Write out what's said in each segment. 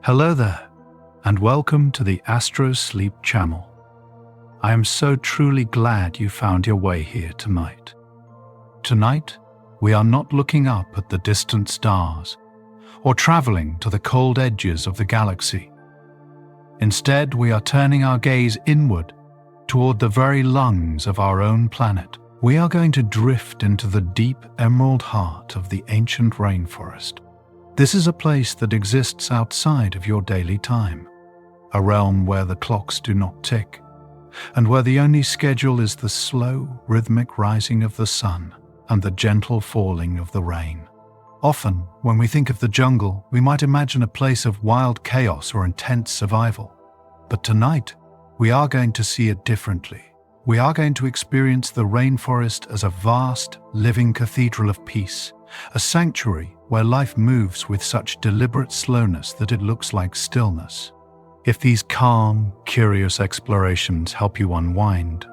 Hello there, and welcome to the AstroSleep channel. I am so truly glad you found your way here tonight. Tonight, we are not looking up at the distant stars or traveling to the cold edges of the galaxy. Instead, we are turning our gaze inward toward the very lungs of our own planet. We are going to drift into the deep emerald heart of the ancient rainforest. This is a place that exists outside of your daily time, a realm where the clocks do not tick, and where the only schedule is the slow, rhythmic rising of the sun and the gentle falling of the rain. Often, when we think of the jungle, we might imagine a place of wild chaos or intense survival. But tonight, we are going to see it differently. We are going to experience the rainforest as a vast, living cathedral of peace, a sanctuary where life moves with such deliberate slowness that it looks like stillness. If these calm, curious explorations help you unwind,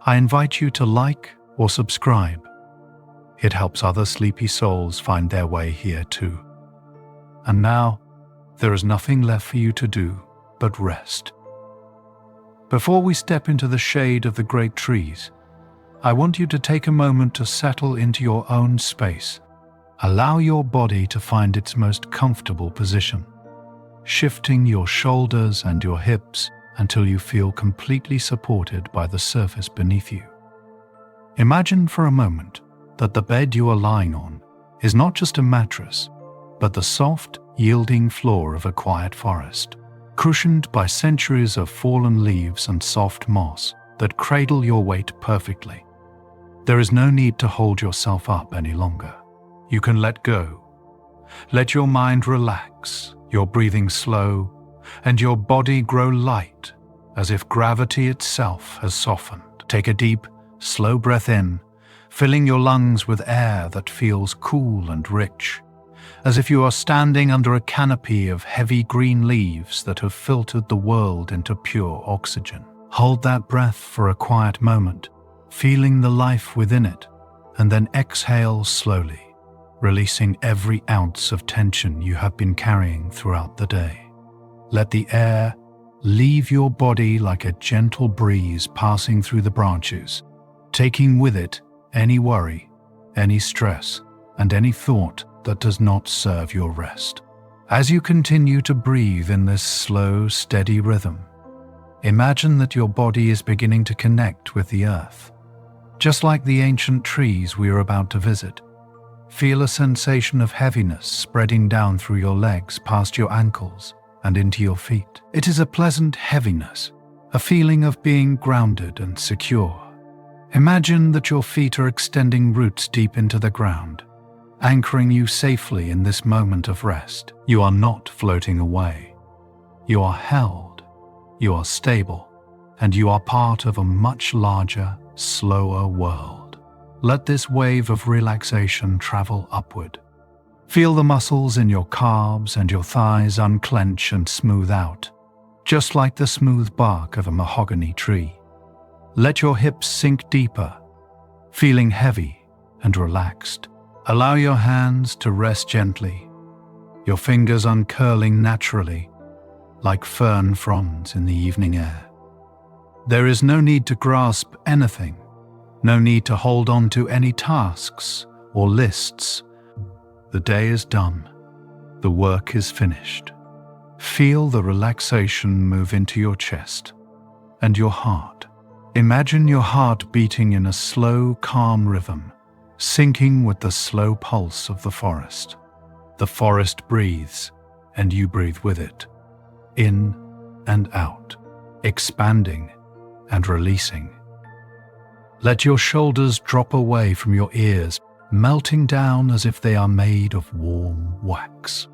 I invite you to like or subscribe. It helps other sleepy souls find their way here too. And now, there is nothing left for you to do but rest. Before we step into the shade of the great trees, I want you to take a moment to settle into your own space. Allow your body to find its most comfortable position, shifting your shoulders and your hips until you feel completely supported by the surface beneath you. Imagine for a moment that the bed you are lying on is not just a mattress, but the soft, yielding floor of a quiet forest, cushioned by centuries of fallen leaves and soft moss that cradle your weight perfectly. There is no need to hold yourself up any longer. You can let go. Let your mind relax, your breathing slow, and your body grow light, as if gravity itself has softened. Take a deep, slow breath in, filling your lungs with air that feels cool and rich, as if you are standing under a canopy of heavy green leaves that have filtered the world into pure oxygen. Hold that breath for a quiet moment, feeling the life within it, and then exhale slowly, releasing every ounce of tension you have been carrying throughout the day. Let the air leave your body like a gentle breeze passing through the branches, taking with it any worry, any stress, and any thought that does not serve your rest. As you continue to breathe in this slow, steady rhythm, imagine that your body is beginning to connect with the earth. Just like the ancient trees we are about to visit, feel a sensation of heaviness spreading down through your legs, past your ankles, and into your feet. It is a pleasant heaviness, a feeling of being grounded and secure. Imagine that your feet are extending roots deep into the ground, anchoring you safely in this moment of rest. You are not floating away. You are held, you are stable, and you are part of a much larger, slower world. Let this wave of relaxation travel upward. Feel the muscles in your calves and your thighs unclench and smooth out, just like the smooth bark of a mahogany tree. Let your hips sink deeper, feeling heavy and relaxed. Allow your hands to rest gently, your fingers uncurling naturally, like fern fronds in the evening air. There is no need to grasp anything. No need to hold on to any tasks or lists. The day is done. The work is finished. Feel the relaxation move into your chest and your heart. Imagine your heart beating in a slow, calm rhythm, syncing with the slow pulse of the forest. The forest breathes, and you breathe with it, in and out, expanding and releasing. Let your shoulders drop away from your ears, melting down as if they are made of warm wax.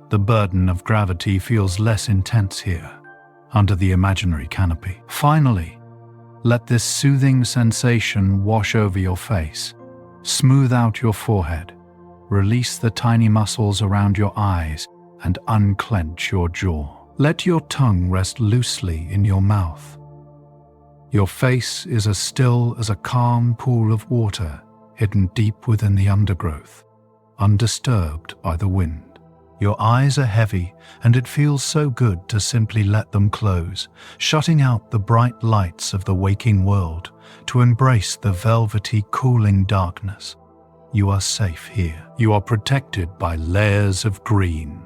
The burden of gravity feels less intense here, under the imaginary canopy. Finally, let this soothing sensation wash over your face, smooth out your forehead, release the tiny muscles around your eyes, and unclench your jaw. Let your tongue rest loosely in your mouth. Your face is as still as a calm pool of water hidden deep within the undergrowth, undisturbed by the wind. Your eyes are heavy, and it feels so good to simply let them close, shutting out the bright lights of the waking world to embrace the velvety, cooling darkness. You are safe here. You are protected by layers of green,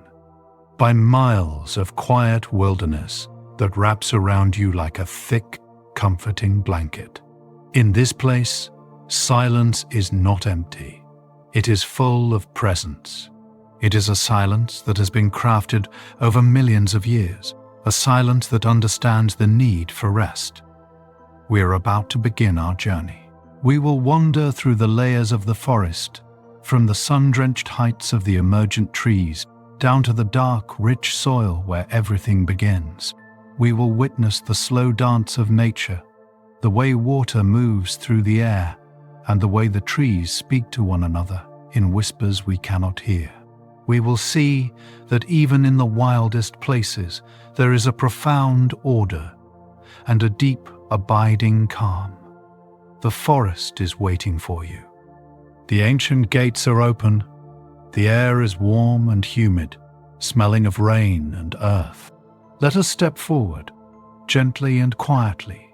by miles of quiet wilderness that wraps around you like a thick, comforting blanket. In this place, silence is not empty. It is full of presence. It is a silence that has been crafted over millions of years, a silence that understands the need for rest. We are about to begin our journey. We will wander through the layers of the forest, from the sun-drenched heights of the emergent trees down to the dark, rich soil where everything begins. We will witness the slow dance of nature, the way water moves through the air, and the way the trees speak to one another in whispers we cannot hear. We will see that even in the wildest places, there is a profound order and a deep, abiding calm. The forest is waiting for you. The ancient gates are open. The air is warm and humid, smelling of rain and earth. Let us step forward, gently and quietly,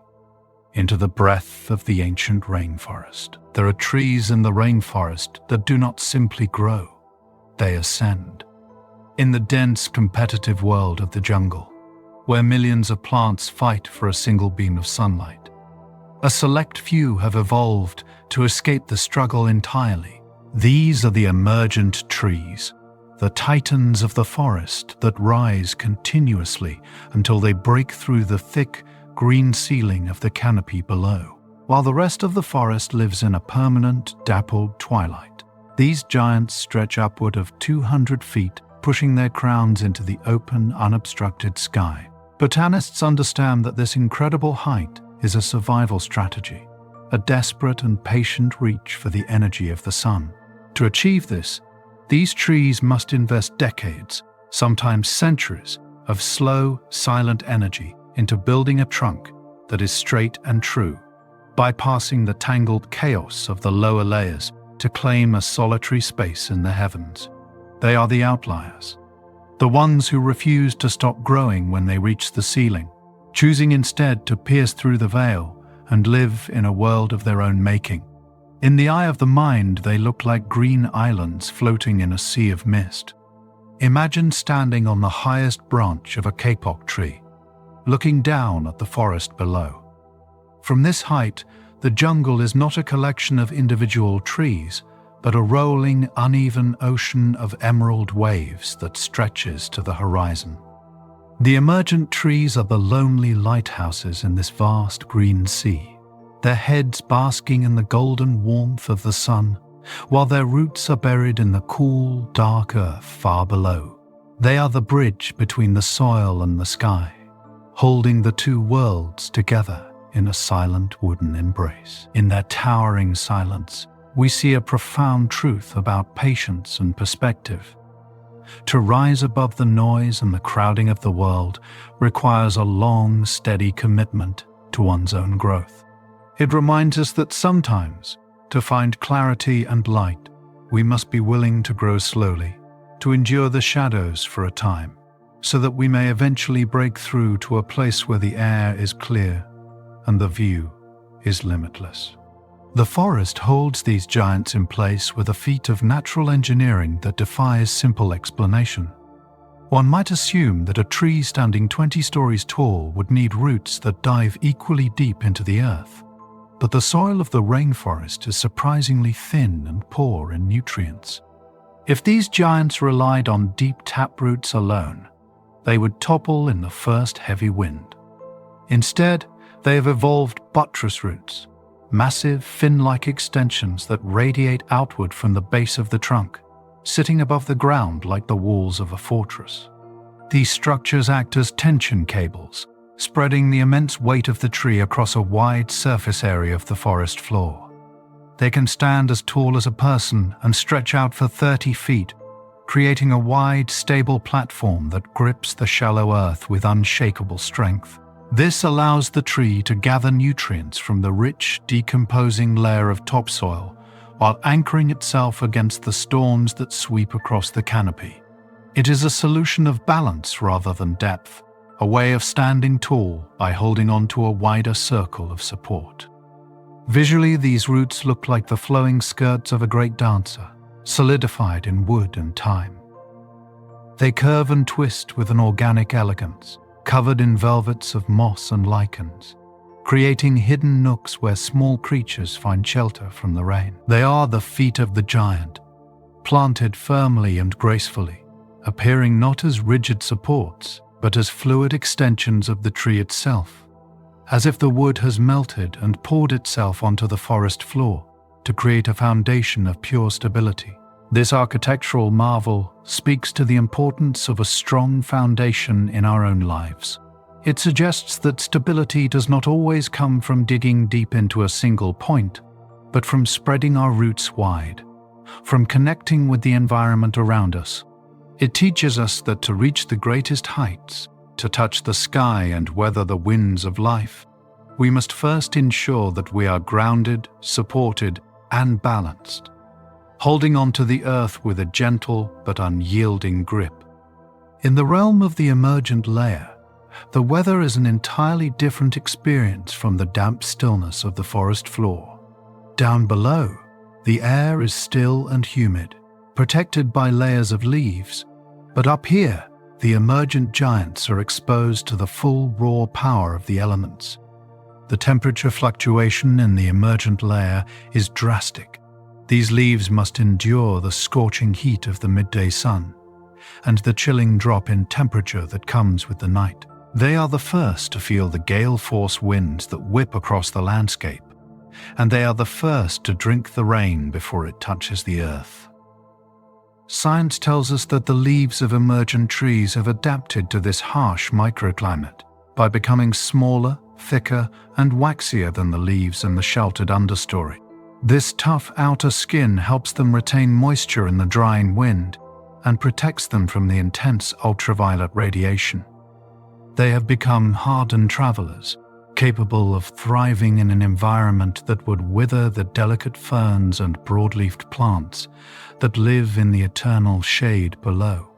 into the breath of the ancient rainforest. There are trees in the rainforest that do not simply grow. They ascend. In the dense, competitive world of the jungle, where millions of plants fight for a single beam of sunlight, a select few have evolved to escape the struggle entirely. These are the emergent trees, the titans of the forest that rise continuously until they break through the thick, green ceiling of the canopy below, while the rest of the forest lives in a permanent, dappled twilight. These giants stretch upward of 200 feet, pushing their crowns into the open, unobstructed sky. Botanists understand that this incredible height is a survival strategy, a desperate and patient reach for the energy of the sun. To achieve this, these trees must invest decades, sometimes centuries, of slow, silent energy into building a trunk that is straight and true, bypassing the tangled chaos of the lower layers to claim a solitary space in the heavens. They are the outliers, the ones who refuse to stop growing when they reach the ceiling, choosing instead to pierce through the veil and live in a world of their own making. In the eye of the mind, they look like green islands floating in a sea of mist. Imagine standing on the highest branch of a kapok tree, looking down at the forest below. From this height, the jungle is not a collection of individual trees, but a rolling, uneven ocean of emerald waves that stretches to the horizon. The emergent trees are the lonely lighthouses in this vast green sea, their heads basking in the golden warmth of the sun, while their roots are buried in the cool, dark earth far below. They are the bridge between the soil and the sky, holding the two worlds together in a silent wooden embrace. In their towering silence, we see a profound truth about patience and perspective. To rise above the noise and the crowding of the world requires a long, steady commitment to one's own growth. It reminds us that sometimes, to find clarity and light, we must be willing to grow slowly, to endure the shadows for a time, so that we may eventually break through to a place where the air is clear and the view is limitless. The forest holds these giants in place with a feat of natural engineering that defies simple explanation. One might assume that a tree standing 20 stories tall would need roots that dive equally deep into the earth. But the soil of the rainforest is surprisingly thin and poor in nutrients. If these giants relied on deep taproots alone, they would topple in the first heavy wind. Instead, they have evolved buttress roots, massive fin-like extensions that radiate outward from the base of the trunk, sitting above the ground like the walls of a fortress. These structures act as tension cables, spreading the immense weight of the tree across a wide surface area of the forest floor. They can stand as tall as a person and stretch out for 30 feet, creating a wide, stable platform that grips the shallow earth with unshakable strength. This allows the tree to gather nutrients from the rich, decomposing layer of topsoil while anchoring itself against the storms that sweep across the canopy. It is a solution of balance rather than depth, a way of standing tall by holding on to a wider circle of support. Visually, these roots look like the flowing skirts of a great dancer, solidified in wood and time. They curve and twist with an organic elegance, covered in velvets of moss and lichens, creating hidden nooks where small creatures find shelter from the rain. They are the feet of the giant, planted firmly and gracefully, appearing not as rigid supports, but as fluid extensions of the tree itself, as if the wood has melted and poured itself onto the forest floor to create a foundation of pure stability. This architectural marvel speaks to the importance of a strong foundation in our own lives. It suggests that stability does not always come from digging deep into a single point, but from spreading our roots wide, from connecting with the environment around us. It teaches us that to reach the greatest heights, to touch the sky and weather the winds of life, we must first ensure that we are grounded, supported, and balanced, holding on to the earth with a gentle but unyielding grip. In the realm of the emergent layer, the weather is an entirely different experience from the damp stillness of the forest floor. Down below, the air is still and humid, protected by layers of leaves, but up here, the emergent giants are exposed to the full raw power of the elements. The temperature fluctuation in the emergent layer is drastic. These leaves must endure the scorching heat of the midday sun and the chilling drop in temperature that comes with the night. They are the first to feel the gale-force winds that whip across the landscape, and they are the first to drink the rain before it touches the earth. Science tells us that the leaves of emergent trees have adapted to this harsh microclimate by becoming smaller, thicker, and waxier than the leaves in the sheltered understory. This tough outer skin helps them retain moisture in the drying wind and protects them from the intense ultraviolet radiation. They have become hardened travelers, capable of thriving in an environment that would wither the delicate ferns and broadleafed plants that live in the eternal shade below.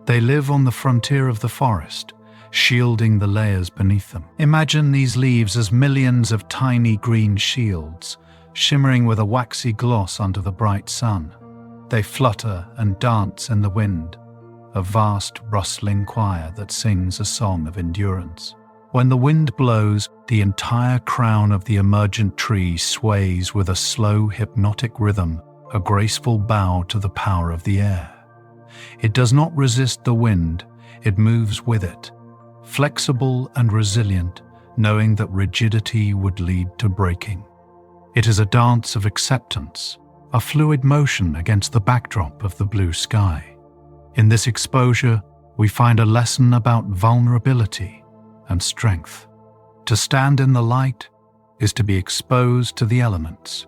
They live on the frontier of the forest, shielding the layers beneath them. Imagine these leaves as millions of tiny green shields, shimmering with a waxy gloss under the bright sun. They flutter and dance in the wind, a vast rustling choir that sings a song of endurance. When the wind blows, the entire crown of the emergent tree sways with a slow, hypnotic rhythm, a graceful bow to the power of the air. It does not resist the wind, it moves with it, flexible and resilient, knowing that rigidity would lead to breaking. It is a dance of acceptance, a fluid motion against the backdrop of the blue sky. In this exposure, we find a lesson about vulnerability and strength. To stand in the light is to be exposed to the elements,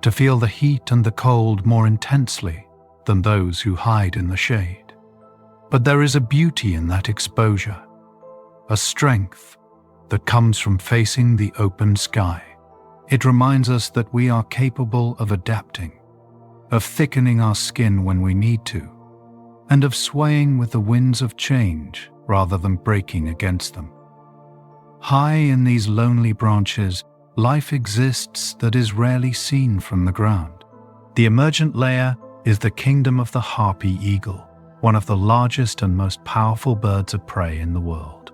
to feel the heat and the cold more intensely than those who hide in the shade. But there is a beauty in that exposure, a strength that comes from facing the open sky. It reminds us that we are capable of adapting, of thickening our skin when we need to, and of swaying with the winds of change rather than breaking against them. High in these lonely branches, life exists that is rarely seen from the ground. The emergent layer is the kingdom of the harpy eagle, one of the largest and most powerful birds of prey in the world.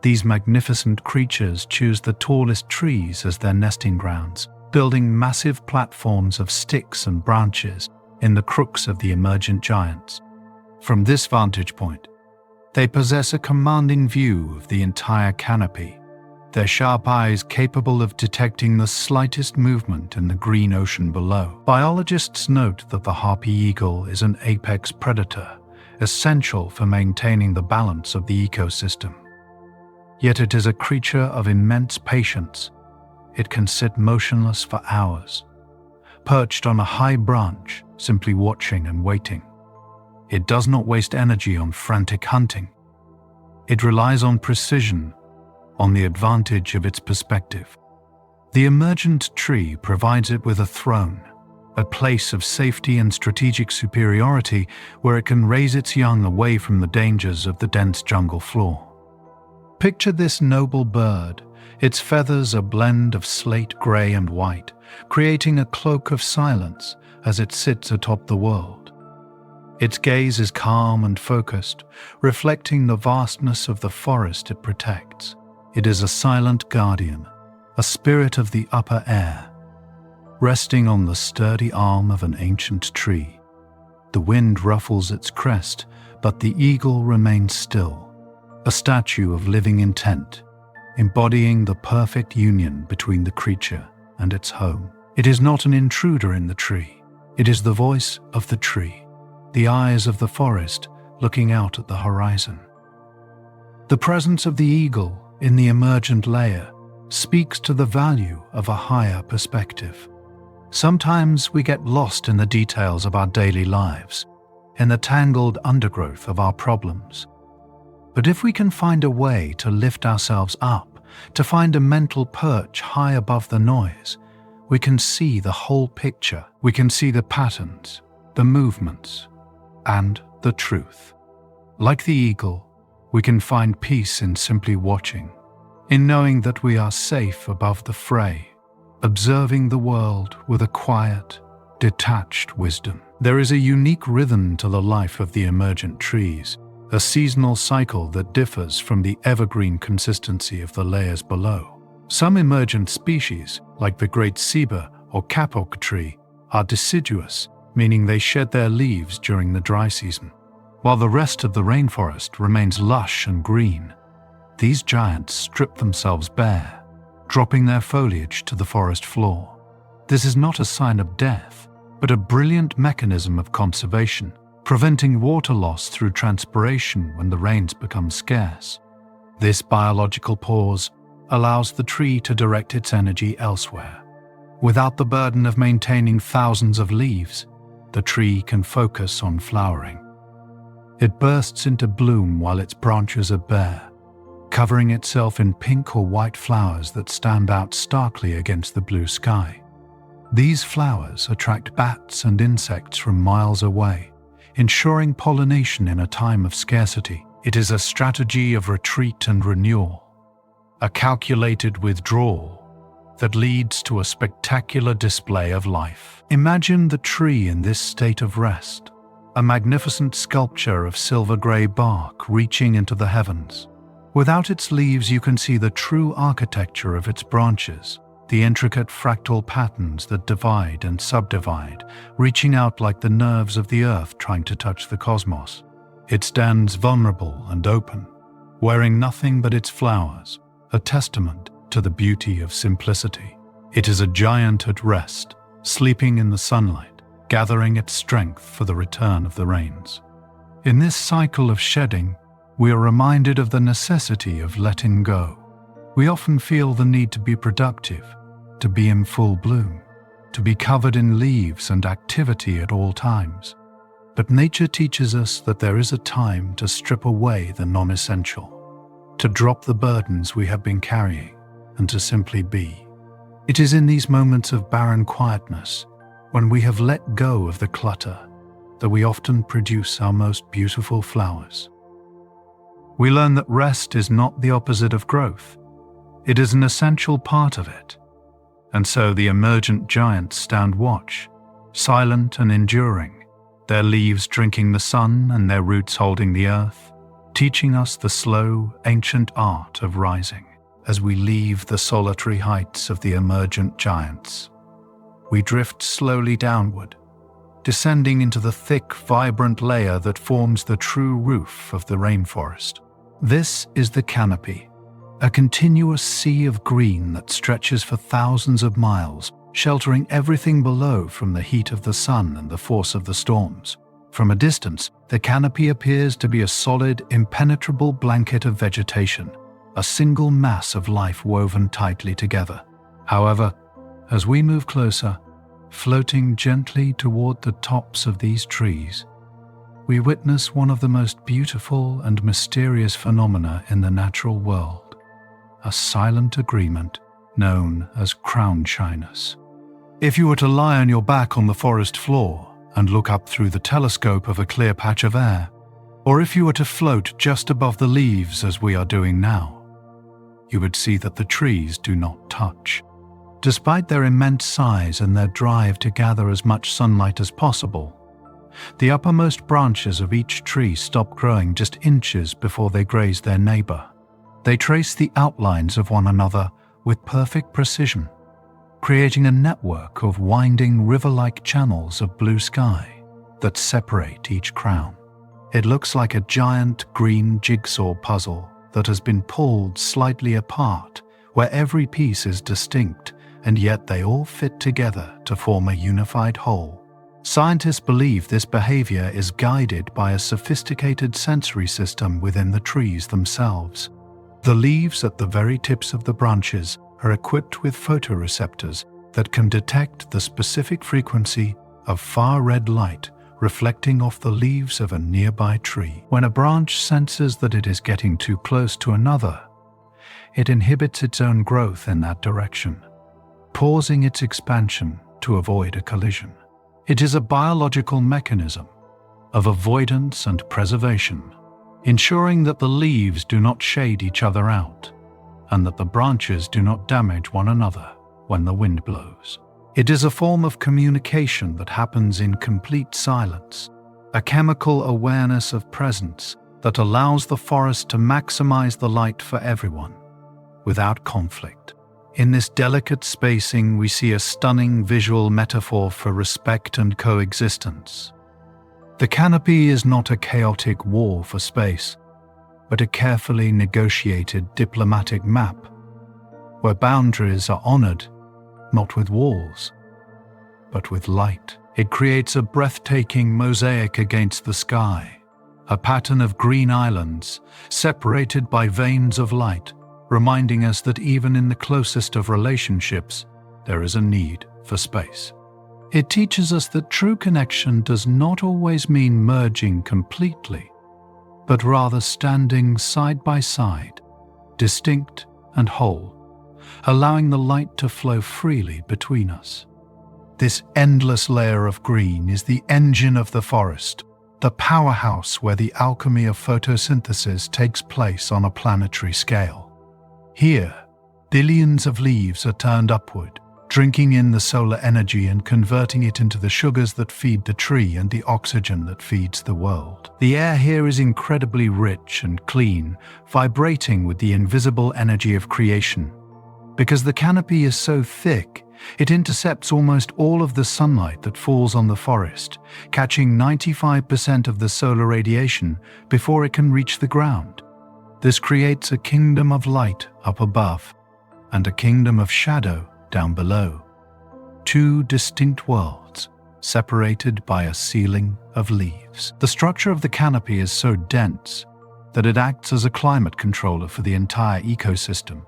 These magnificent creatures choose the tallest trees as their nesting grounds, building massive platforms of sticks and branches in the crooks of the emergent giants. From this vantage point, they possess a commanding view of the entire canopy, their sharp eyes capable of detecting the slightest movement in the green ocean below. Biologists note that the harpy eagle is an apex predator, essential for maintaining the balance of the ecosystem. Yet it is a creature of immense patience. It can sit motionless for hours, perched on a high branch, simply watching and waiting. It does not waste energy on frantic hunting. It relies on precision, on the advantage of its perspective. The emergent tree provides it with a throne, a place of safety and strategic superiority where it can raise its young away from the dangers of the dense jungle floor. Picture this noble bird, its feathers a blend of slate grey and white, creating a cloak of silence as it sits atop the world. Its gaze is calm and focused, reflecting the vastness of the forest it protects. It is a silent guardian, a spirit of the upper air, resting on the sturdy arm of an ancient tree. The wind ruffles its crest, but the eagle remains still, a statue of living intent, embodying the perfect union between the creature and its home. It is not an intruder in the tree. It is the voice of the tree, the eyes of the forest looking out at the horizon. The presence of the eagle in the emergent layer speaks to the value of a higher perspective. Sometimes we get lost in the details of our daily lives, in the tangled undergrowth of our problems. But if we can find a way to lift ourselves up, to find a mental perch high above the noise, we can see the whole picture. We can see the patterns, the movements, and the truth. Like the eagle, we can find peace in simply watching, in knowing that we are safe above the fray, observing the world with a quiet, detached wisdom. There is a unique rhythm to the life of the emergent trees, a seasonal cycle that differs from the evergreen consistency of the layers below. Some emergent species, like the great ceiba or kapok tree, are deciduous, meaning they shed their leaves during the dry season, while the rest of the rainforest remains lush and green. These giants strip themselves bare, dropping their foliage to the forest floor. This is not a sign of death, but a brilliant mechanism of conservation, preventing water loss through transpiration when the rains become scarce. This biological pause allows the tree to direct its energy elsewhere. Without the burden of maintaining thousands of leaves, the tree can focus on flowering. It bursts into bloom while its branches are bare, covering itself in pink or white flowers that stand out starkly against the blue sky. These flowers attract bats and insects from miles away, ensuring pollination in a time of scarcity. It is a strategy of retreat and renewal, a calculated withdrawal that leads to a spectacular display of life. Imagine the tree in this state of rest, a magnificent sculpture of silver-grey bark reaching into the heavens. Without its leaves, you can see the true architecture of its branches, the intricate fractal patterns that divide and subdivide, reaching out like the nerves of the earth trying to touch the cosmos. It stands vulnerable and open, wearing nothing but its flowers, a testament to the beauty of simplicity. It is a giant at rest, sleeping in the sunlight, gathering its strength for the return of the rains. In this cycle of shedding, we are reminded of the necessity of letting go. We often feel the need to be productive, to be in full bloom, to be covered in leaves and activity at all times. But nature teaches us that there is a time to strip away the non-essential, to drop the burdens we have been carrying, and to simply be. It is in these moments of barren quietness, when we have let go of the clutter, that we often produce our most beautiful flowers. We learn that rest is not the opposite of growth. It is an essential part of it. And so the emergent giants stand watch, silent and enduring, their leaves drinking the sun and their roots holding the earth, teaching us the slow, ancient art of rising. As we leave the solitary heights of the emergent giants, we drift slowly downward, descending into the thick, vibrant layer that forms the true roof of the rainforest. This is the Canopy, a continuous sea of green that stretches for thousands of miles, sheltering everything below from the heat of the sun and the force of the storms. From a distance, the canopy appears to be a solid, impenetrable blanket of vegetation, a single mass of life woven tightly together. However, as we move closer, floating gently toward the tops of these trees, we witness one of the most beautiful and mysterious phenomena in the natural world, a silent agreement known as crown shyness. If you were to lie on your back on the forest floor and look up through the telescope of a clear patch of air, or if you were to float just above the leaves as we are doing now, you would see that the trees do not touch. Despite their immense size and their drive to gather as much sunlight as possible, the uppermost branches of each tree stop growing just inches before they graze their neighbor. They trace the outlines of one another with perfect precision, creating a network of winding river-like channels of blue sky that separate each crown. It looks like a giant green jigsaw puzzle that has been pulled slightly apart, where every piece is distinct, and yet they all fit together to form a unified whole. Scientists believe this behavior is guided by a sophisticated sensory system within the trees themselves. The leaves at the very tips of the branches are equipped with photoreceptors that can detect the specific frequency of far-red light reflecting off the leaves of a nearby tree. When a branch senses that it is getting too close to another, it inhibits its own growth in that direction, pausing its expansion to avoid a collision. It is a biological mechanism of avoidance and preservation, ensuring that the leaves do not shade each other out and that the branches do not damage one another when the wind blows. It is a form of communication that happens in complete silence, a chemical awareness of presence that allows the forest to maximize the light for everyone, without conflict. In this delicate spacing, we see a stunning visual metaphor for respect and coexistence. The canopy is not a chaotic war for space, but a carefully negotiated diplomatic map, where boundaries are honored, not with walls, but with light. It creates a breathtaking mosaic against the sky, a pattern of green islands separated by veins of light, reminding us that even in the closest of relationships, there is a need for space. It teaches us that true connection does not always mean merging completely, but rather standing side by side, distinct and whole, allowing the light to flow freely between us. This endless layer of green is the engine of the forest, the powerhouse where the alchemy of photosynthesis takes place on a planetary scale. Here, billions of leaves are turned upward, drinking in the solar energy and converting it into the sugars that feed the tree and the oxygen that feeds the world. The air here is incredibly rich and clean, vibrating with the invisible energy of creation. Because the canopy is so thick, it intercepts almost all of the sunlight that falls on the forest, catching 95% of the solar radiation before it can reach the ground. This creates a kingdom of light up above and a kingdom of shadow down below. Two distinct worlds, separated by a ceiling of leaves. The structure of the canopy is so dense that it acts as a climate controller for the entire ecosystem.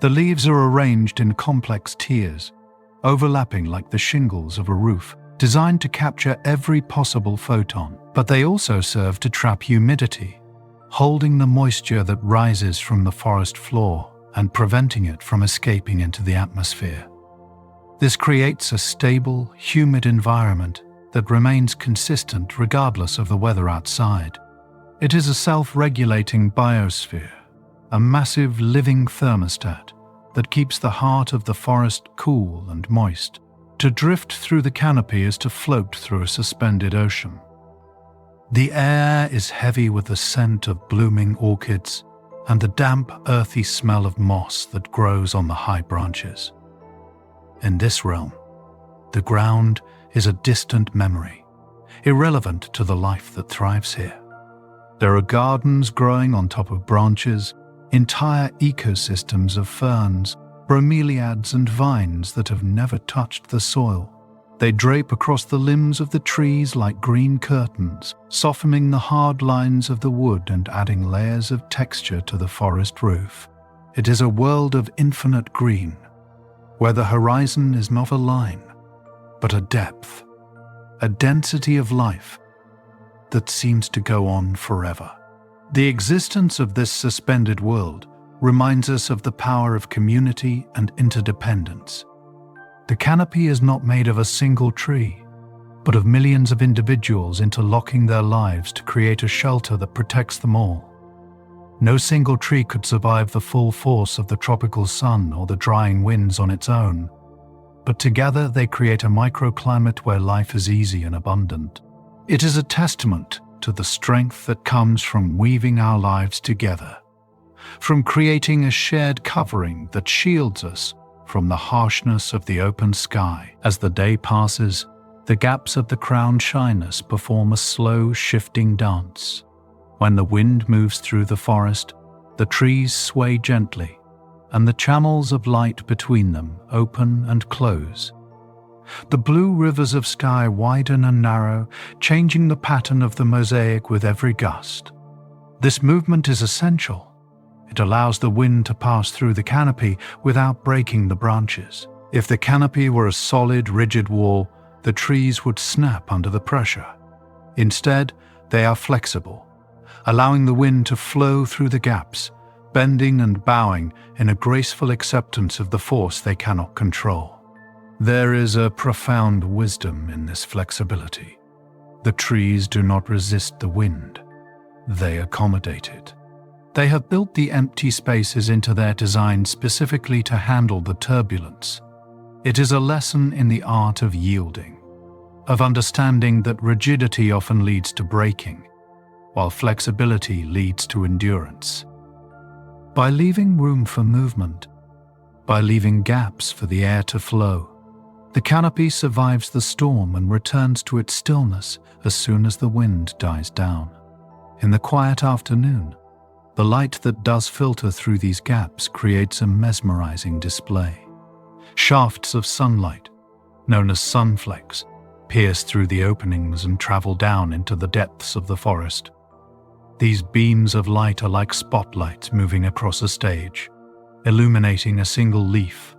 The leaves are arranged in complex tiers, overlapping like the shingles of a roof, designed to capture every possible photon. But they also serve to trap humidity, holding the moisture that rises from the forest floor and preventing it from escaping into the atmosphere. This creates a stable, humid environment that remains consistent regardless of the weather outside. It is a self-regulating biosphere, a massive living thermostat that keeps the heart of the forest cool and moist. To drift through the canopy is to float through a suspended ocean. The air is heavy with the scent of blooming orchids and the damp, earthy smell of moss that grows on the high branches. In this realm, the ground is a distant memory, irrelevant to the life that thrives here. There are gardens growing on top of branches, entire ecosystems of ferns, bromeliads and vines that have never touched the soil. They drape across the limbs of the trees like green curtains, softening the hard lines of the wood and adding layers of texture to the forest roof. It is a world of infinite green, where the horizon is not a line, but a depth, a density of life that seems to go on forever. The existence of this suspended world reminds us of the power of community and interdependence. The canopy is not made of a single tree, but of millions of individuals interlocking their lives to create a shelter that protects them all. No single tree could survive the full force of the tropical sun or the drying winds on its own, but together they create a microclimate where life is easy and abundant. It is a testament to the strength that comes from weaving our lives together, from creating a shared covering that shields us from the harshness of the open sky. As the day passes, the gaps of the crown Shyness perform a slow, shifting dance. When the wind moves through the forest, the trees sway gently, and the channels of light between them open and close. The blue rivers of sky widen and narrow, changing the pattern of the mosaic with every gust. This movement is essential. It allows the wind to pass through the canopy without breaking the branches. If the canopy were a solid, rigid wall, the trees would snap under the pressure. Instead, they are flexible, allowing the wind to flow through the gaps, bending and bowing in a graceful acceptance of the force they cannot control. There is a profound wisdom in this flexibility. The trees do not resist the wind. They accommodate it. They have built the empty spaces into their design specifically to handle the turbulence. It is a lesson in the art of yielding, of understanding that rigidity often leads to breaking, while flexibility leads to endurance. By leaving room for movement, by leaving gaps for the air to flow, the canopy survives the storm and returns to its stillness as soon as the wind dies down. In the quiet afternoon, the light that does filter through these gaps creates a mesmerizing display. Shafts of sunlight, known as sunflakes, pierce through the openings and travel down into the depths of the forest. These beams of light are like spotlights moving across a stage, illuminating a single leaf,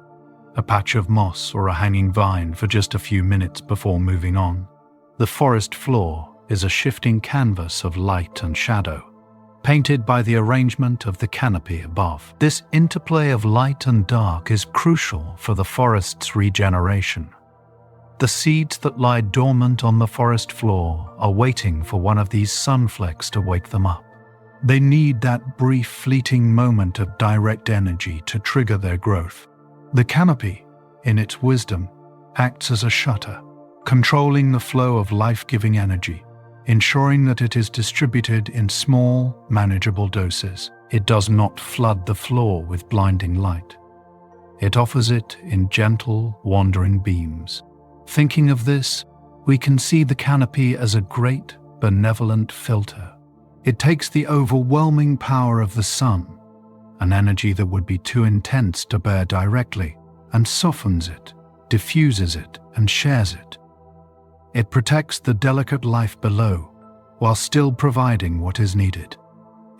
a patch of moss or a hanging vine for just a few minutes before moving on. The forest floor is a shifting canvas of light and shadow, painted by the arrangement of the canopy above. This interplay of light and dark is crucial for the forest's regeneration. The seeds that lie dormant on the forest floor are waiting for one of these sunflecks to wake them up. They need that brief, fleeting moment of direct energy to trigger their growth. The canopy, in its wisdom, acts as a shutter, controlling the flow of life-giving energy, ensuring that it is distributed in small, manageable doses. It does not flood the floor with blinding light. It offers it in gentle, wandering beams. Thinking of this, we can see the canopy as a great, benevolent filter. It takes the overwhelming power of the sun, an energy that would be too intense to bear directly, and softens it, diffuses it, and shares it. It protects the delicate life below, while still providing what is needed.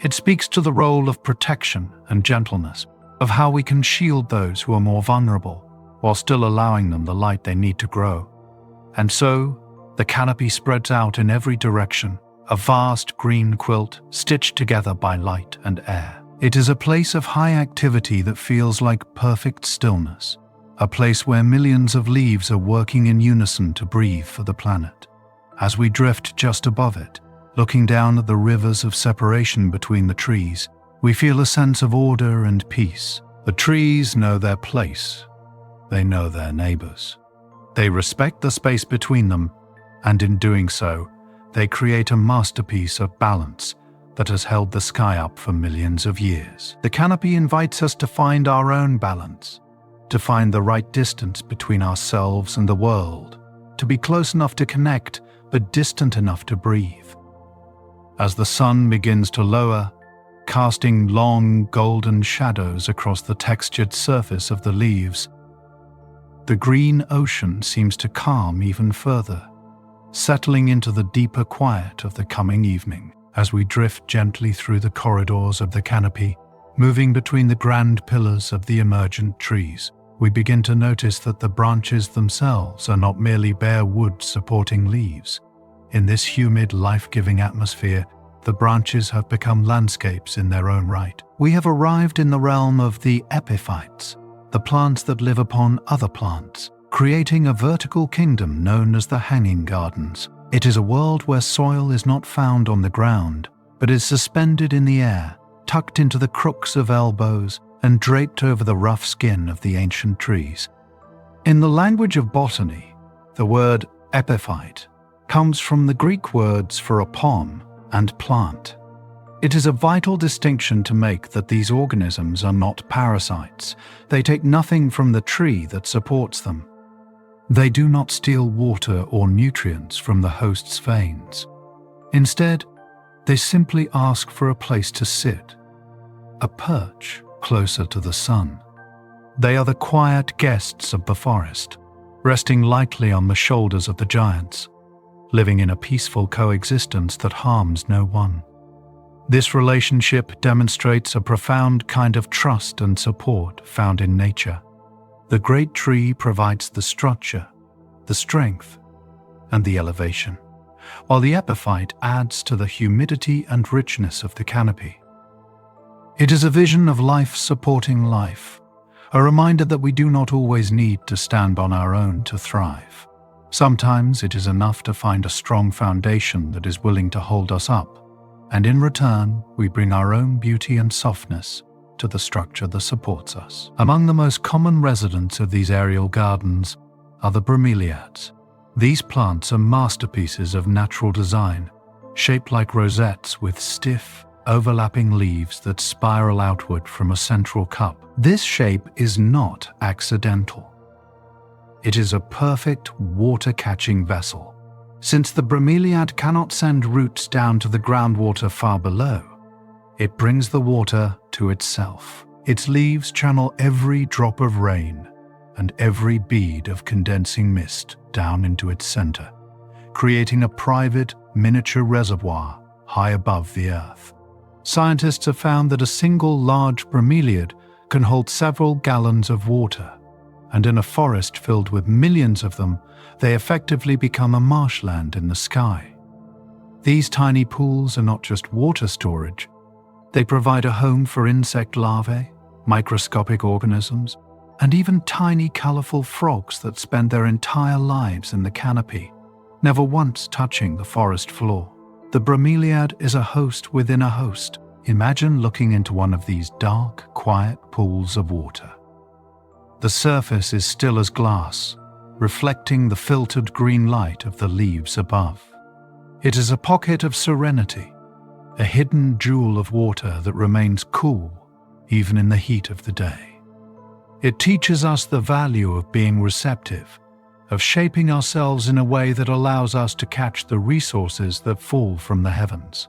It speaks to the role of protection and gentleness, of how we can shield those who are more vulnerable, while still allowing them the light they need to grow. And so, the canopy spreads out in every direction, a vast green quilt stitched together by light and air. It is a place of high activity that feels like perfect stillness, a place where millions of leaves are working in unison to breathe for the planet. As we drift just above it, looking down at the rivers of separation between the trees, we feel a sense of order and peace. The trees know their place. They know their neighbors. They respect the space between them, and in doing so, they create a masterpiece of balance that has held the sky up for millions of years. The canopy invites us to find our own balance, to find the right distance between ourselves and the world, to be close enough to connect, but distant enough to breathe. As the sun begins to lower, casting long golden shadows across the textured surface of the leaves, the green ocean seems to calm even further, settling into the deeper quiet of the coming evening. As we drift gently through the corridors of the canopy, moving between the grand pillars of the emergent trees, we begin to notice that the branches themselves are not merely bare wood supporting leaves. In this humid, life-giving atmosphere, the branches have become landscapes in their own right. We have arrived in the realm of the Epiphytes, the plants that live upon other plants, creating a vertical kingdom known as the Hanging Gardens. It is a world where soil is not found on the ground, but is suspended in the air, tucked into the crooks of elbows and draped over the rough skin of the ancient trees. In the language of botany, the word epiphyte comes from the Greek words for a palm and plant. It is a vital distinction to make that these organisms are not parasites. They take nothing from the tree that supports them. They do not steal water or nutrients from the host's veins. Instead, they simply ask for a place to sit, a perch closer to the sun. They are the quiet guests of the forest, resting lightly on the shoulders of the giants, living in a peaceful coexistence that harms no one. This relationship demonstrates a profound kind of trust and support found in nature. The great tree provides the structure, the strength, and the elevation, while the epiphyte adds to the humidity and richness of the canopy. It is a vision of life supporting life, a reminder that we do not always need to stand on our own to thrive. Sometimes it is enough to find a strong foundation that is willing to hold us up, and in return, we bring our own beauty and softness to the structure that supports us. Among the most common residents of these aerial gardens are the bromeliads. These plants are masterpieces of natural design, shaped like rosettes with stiff, overlapping leaves that spiral outward from a central cup. This shape is not accidental. It is a perfect water-catching vessel. Since the bromeliad cannot send roots down to the groundwater far below, it brings the water to itself. Its leaves channel every drop of rain and every bead of condensing mist down into its center, creating a private, miniature reservoir high above the earth. Scientists have found that a single large bromeliad can hold several gallons of water, and in a forest filled with millions of them, they effectively become a marshland in the sky. These tiny pools are not just water storage. They provide a home for insect larvae, microscopic organisms, and even tiny colorful frogs that spend their entire lives in the canopy, never once touching the forest floor. The bromeliad is a host within a host. Imagine looking into one of these dark, quiet pools of water. The surface is still as glass, reflecting the filtered green light of the leaves above. It is a pocket of serenity, a hidden jewel of water that remains cool even in the heat of the day. It teaches us the value of being receptive, of shaping ourselves in a way that allows us to catch the resources that fall from the heavens.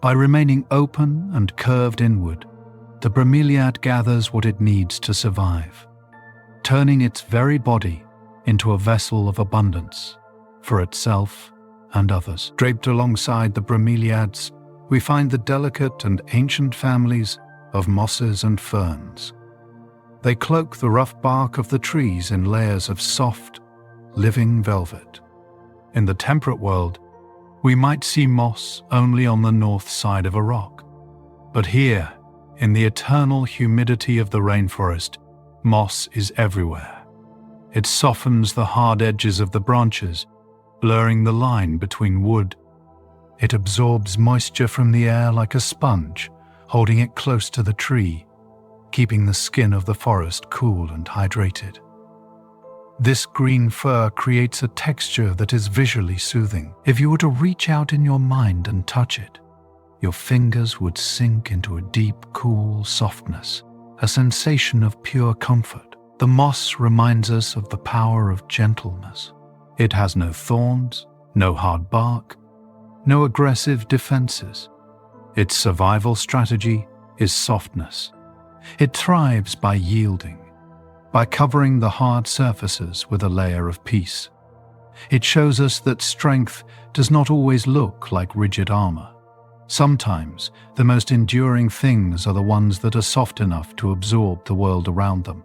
By remaining open and curved inward, the bromeliad gathers what it needs to survive, turning its very body into a vessel of abundance for itself and others. Draped alongside the bromeliads, we find the delicate and ancient families of mosses and ferns. They cloak the rough bark of the trees in layers of soft, living velvet. In the temperate world, we might see moss only on the north side of a rock. But here, in the eternal humidity of the rainforest, moss is everywhere. It softens the hard edges of the branches, blurring the line between wood. It absorbs moisture from the air like a sponge, holding it close to the tree, keeping the skin of the forest cool and hydrated. This green fur creates a texture that is visually soothing. If you were to reach out in your mind and touch it, your fingers would sink into a deep, cool softness, a sensation of pure comfort. The moss reminds us of the power of gentleness. It has no thorns, no hard bark, no aggressive defenses. Its survival strategy is softness. It thrives by yielding, by covering the hard surfaces with a layer of peace. It shows us that strength does not always look like rigid armor. Sometimes the most enduring things are the ones that are soft enough to absorb the world around them.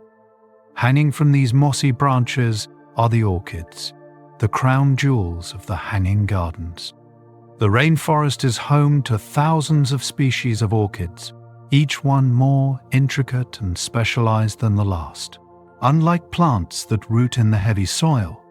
Hanging from these mossy branches are the orchids, the crown jewels of the hanging gardens. The rainforest is home to thousands of species of orchids, each one more intricate and specialized than the last. Unlike plants that root in the heavy soil,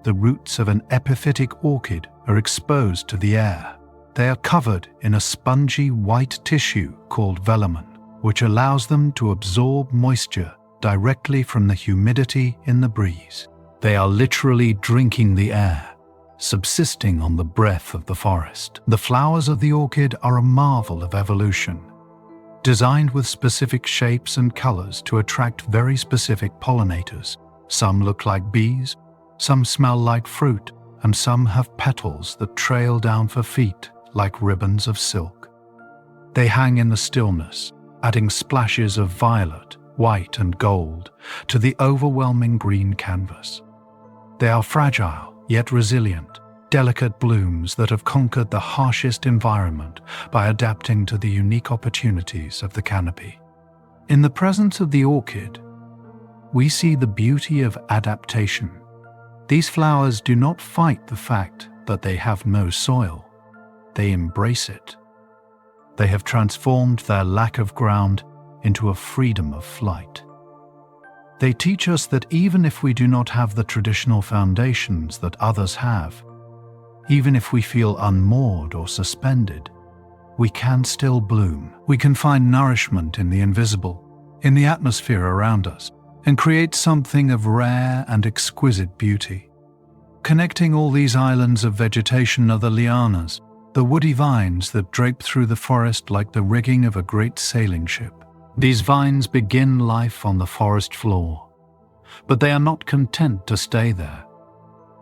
the roots of an epiphytic orchid are exposed to the air. They are covered in a spongy white tissue called velamen, which allows them to absorb moisture directly from the humidity in the breeze. They are literally drinking the air, subsisting on the breath of the forest. The flowers of the orchid are a marvel of evolution, designed with specific shapes and colors to attract very specific pollinators. Some look like bees, some smell like fruit, and some have petals that trail down for feet like ribbons of silk. They hang in the stillness, adding splashes of violet, white, and gold to the overwhelming green canvas. They are fragile, yet resilient, delicate blooms that have conquered the harshest environment by adapting to the unique opportunities of the canopy. In the presence of the orchid, we see the beauty of adaptation. These flowers do not fight the fact that they have no soil. They embrace it. They have transformed their lack of ground into a freedom of flight. They teach us that even if we do not have the traditional foundations that others have, even if we feel unmoored or suspended, we can still bloom. We can find nourishment in the invisible, in the atmosphere around us, and create something of rare and exquisite beauty. Connecting all these islands of vegetation are the lianas, the woody vines that drape through the forest like the rigging of a great sailing ship. These vines begin life on the forest floor, but they are not content to stay there.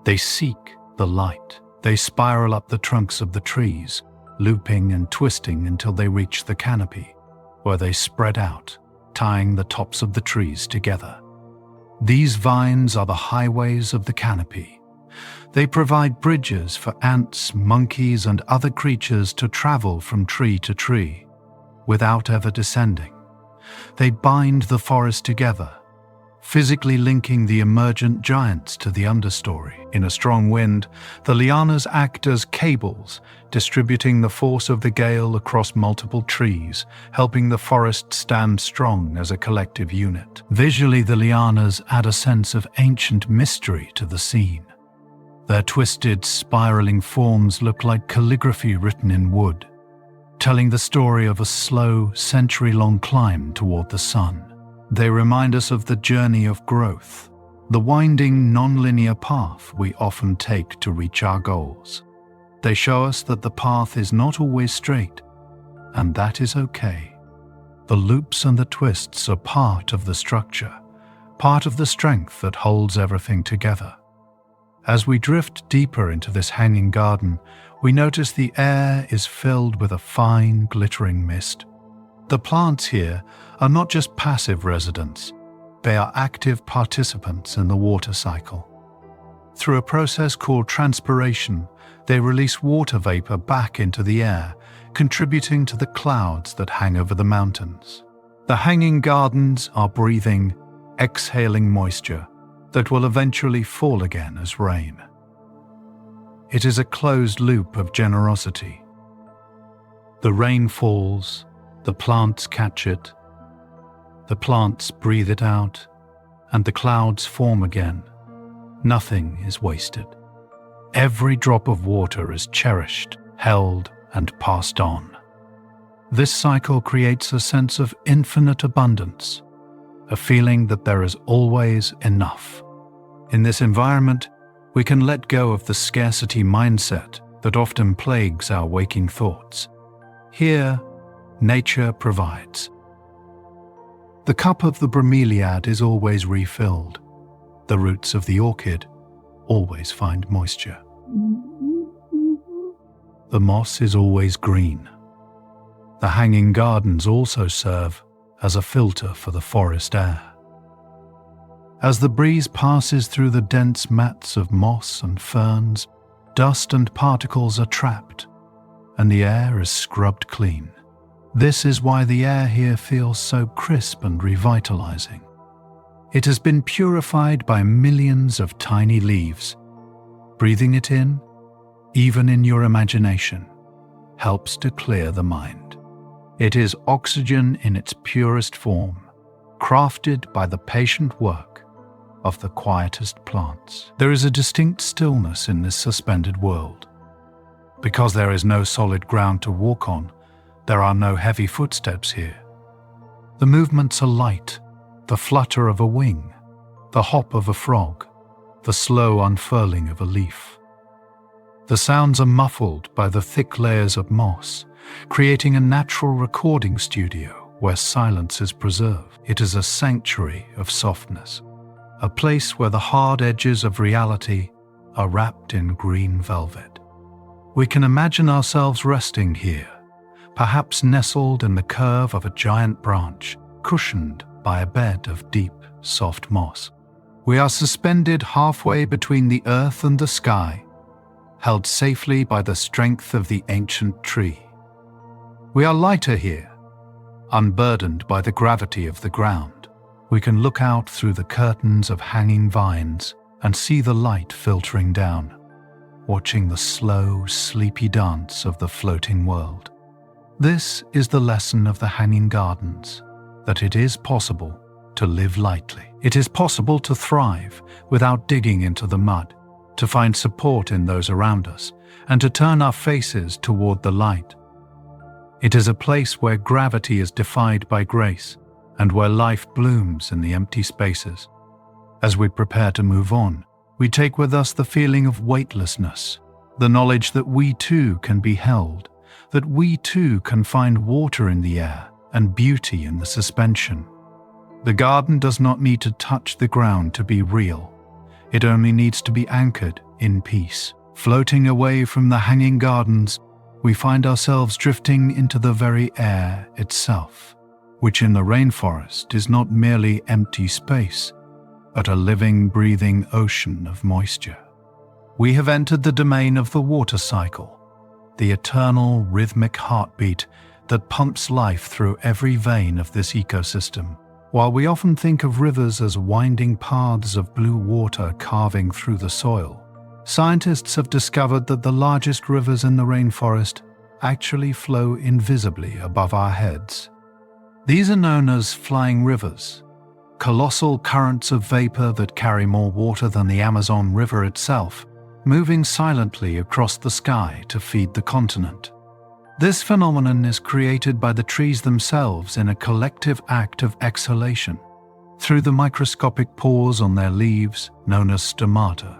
They seek the light. They spiral up the trunks of the trees, looping and twisting until they reach the canopy, where they spread out, tying the tops of the trees together. These vines are the highways of the canopy. They provide bridges for ants, monkeys, and other creatures to travel from tree to tree, without ever descending. They bind the forest together, physically linking the emergent giants to the understory. In a strong wind, the lianas act as cables, distributing the force of the gale across multiple trees, helping the forest stand strong as a collective unit. Visually, the lianas add a sense of ancient mystery to the scene. Their twisted, spiraling forms look like calligraphy written in wood, telling the story of a slow, century-long climb toward the sun. They remind us of the journey of growth, the winding, non-linear path we often take to reach our goals. They show us that the path is not always straight, and that is okay. The loops and the twists are part of the structure, part of the strength that holds everything together. As we drift deeper into this hanging garden, we notice the air is filled with a fine, glittering mist. The plants here are not just passive residents, they are active participants in the water cycle. Through a process called transpiration, they release water vapor back into the air, contributing to the clouds that hang over the mountains. The hanging gardens are breathing, exhaling moisture that will eventually fall again as rain. It is a closed loop of generosity. The rain falls, the plants catch it, the plants breathe it out, and the clouds form again. Nothing is wasted. Every drop of water is cherished, held, and passed on. This cycle creates a sense of infinite abundance, a feeling that there is always enough. In this environment, we can let go of the scarcity mindset that often plagues our waking thoughts. Here, nature provides. The cup of the bromeliad is always refilled. The roots of the orchid always find moisture. The moss is always green. The hanging gardens also serve as a filter for the forest air. As the breeze passes through the dense mats of moss and ferns, dust and particles are trapped, and the air is scrubbed clean. This is why the air here feels so crisp and revitalizing. It has been purified by millions of tiny leaves. Breathing it in, even in your imagination, helps to clear the mind. It is oxygen in its purest form, crafted by the patient work of the quietest plants. There is a distinct stillness in this suspended world. Because there is no solid ground to walk on, there are no heavy footsteps here. The movements are light, the flutter of a wing, the hop of a frog, the slow unfurling of a leaf. The sounds are muffled by the thick layers of moss, creating a natural recording studio where silence is preserved. It is a sanctuary of softness, a place where the hard edges of reality are wrapped in green velvet. We can imagine ourselves resting here, perhaps nestled in the curve of a giant branch, cushioned by a bed of deep, soft moss. We are suspended halfway between the earth and the sky, held safely by the strength of the ancient tree. We are lighter here, unburdened by the gravity of the ground. We can look out through the curtains of hanging vines and see the light filtering down, watching the slow, sleepy dance of the floating world. This is the lesson of the hanging gardens, that it is possible to live lightly. It is possible to thrive without digging into the mud, to find support in those around us, and to turn our faces toward the light. It is a place where gravity is defied by grace, and where life blooms in the empty spaces. As we prepare to move on, we take with us the feeling of weightlessness, the knowledge that we too can be held, that we too can find water in the air and beauty in the suspension. The garden does not need to touch the ground to be real. It only needs to be anchored in peace. Floating away from the hanging gardens, we find ourselves drifting into the very air itself, which in the rainforest is not merely empty space, but a living, breathing ocean of moisture. We have entered the domain of the water cycle, the eternal rhythmic heartbeat that pumps life through every vein of this ecosystem. While we often think of rivers as winding paths of blue water carving through the soil, scientists have discovered that the largest rivers in the rainforest actually flow invisibly above our heads. These are known as flying rivers, colossal currents of vapor that carry more water than the Amazon River itself, moving silently across the sky to feed the continent. This phenomenon is created by the trees themselves in a collective act of exhalation, through the microscopic pores on their leaves known as stomata.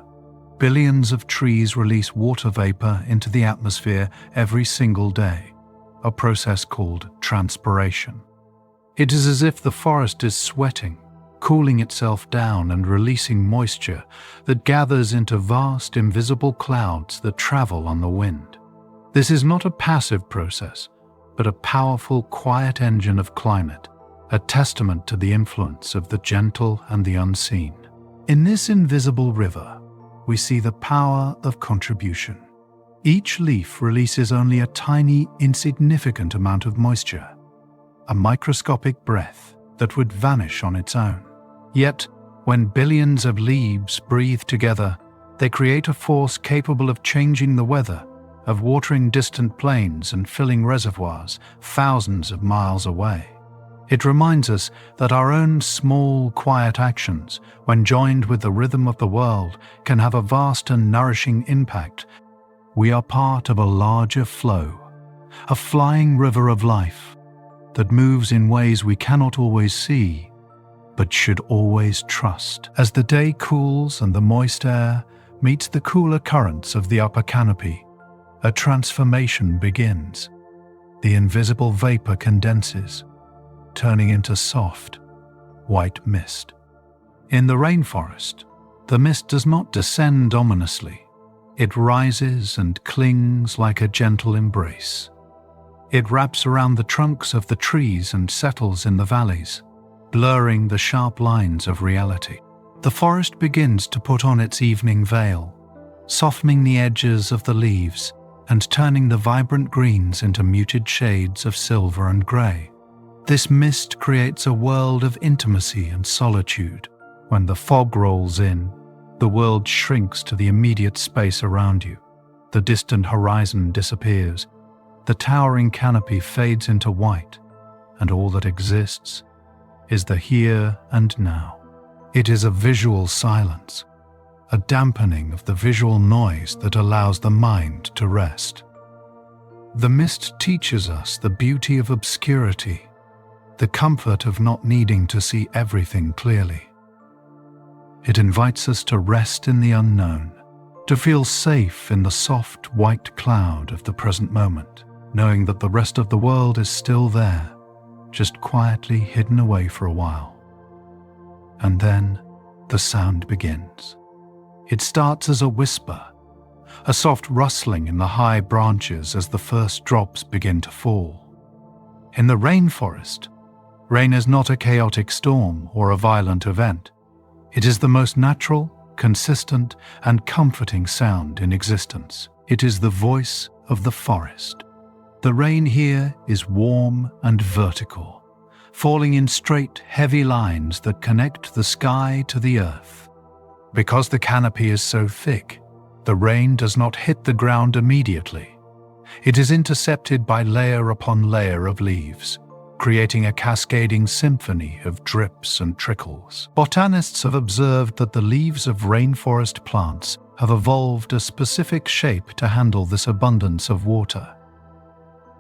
Billions of trees release water vapor into the atmosphere every single day, a process called transpiration. It is as if the forest is sweating, cooling itself down and releasing moisture that gathers into vast invisible clouds that travel on the wind. This is not a passive process, but a powerful, quiet engine of climate, a testament to the influence of the gentle and the unseen. In this invisible river, we see the power of contribution. Each leaf releases only a tiny, insignificant amount of moisture, a microscopic breath that would vanish on its own. Yet, when billions of leaves breathe together, they create a force capable of changing the weather, of watering distant plains and filling reservoirs thousands of miles away. It reminds us that our own small, quiet actions, when joined with the rhythm of the world, can have a vast and nourishing impact. We are part of a larger flow, a flying river of life that moves in ways we cannot always see, but should always trust. As the day cools and the moist air meets the cooler currents of the upper canopy, a transformation begins. The invisible vapor condenses, turning into soft, white mist. In the rainforest, the mist does not descend ominously. It rises and clings like a gentle embrace. It wraps around the trunks of the trees and settles in the valleys, blurring the sharp lines of reality. The forest begins to put on its evening veil, softening the edges of the leaves and turning the vibrant greens into muted shades of silver and grey. This mist creates a world of intimacy and solitude. When the fog rolls in, the world shrinks to the immediate space around you. The distant horizon disappears, the towering canopy fades into white, and all that exists is the here and now. It is a visual silence, a dampening of the visual noise that allows the mind to rest. The mist teaches us the beauty of obscurity, the comfort of not needing to see everything clearly. It invites us to rest in the unknown, to feel safe in the soft white cloud of the present moment, knowing that the rest of the world is still there, just quietly hidden away for a while. And then the sound begins. It starts as a whisper, a soft rustling in the high branches as the first drops begin to fall. In the rainforest, rain is not a chaotic storm or a violent event. It is the most natural, consistent, and comforting sound in existence. It is the voice of the forest. The rain here is warm and vertical, falling in straight, heavy lines that connect the sky to the earth. Because the canopy is so thick, the rain does not hit the ground immediately. It is intercepted by layer upon layer of leaves, creating a cascading symphony of drips and trickles. Botanists have observed that the leaves of rainforest plants have evolved a specific shape to handle this abundance of water.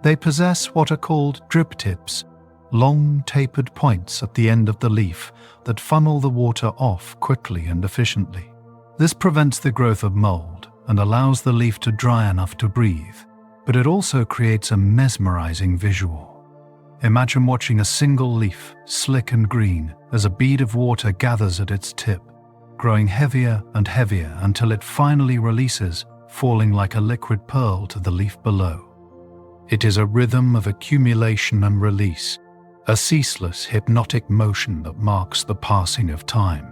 They possess what are called drip tips, long tapered points at the end of the leaf that funnel the water off quickly and efficiently. This prevents the growth of mold and allows the leaf to dry enough to breathe, but it also creates a mesmerizing visual. Imagine watching a single leaf, slick and green, as a bead of water gathers at its tip, growing heavier and heavier until it finally releases, falling like a liquid pearl to the leaf below. It is a rhythm of accumulation and release, a ceaseless hypnotic motion that marks the passing of time.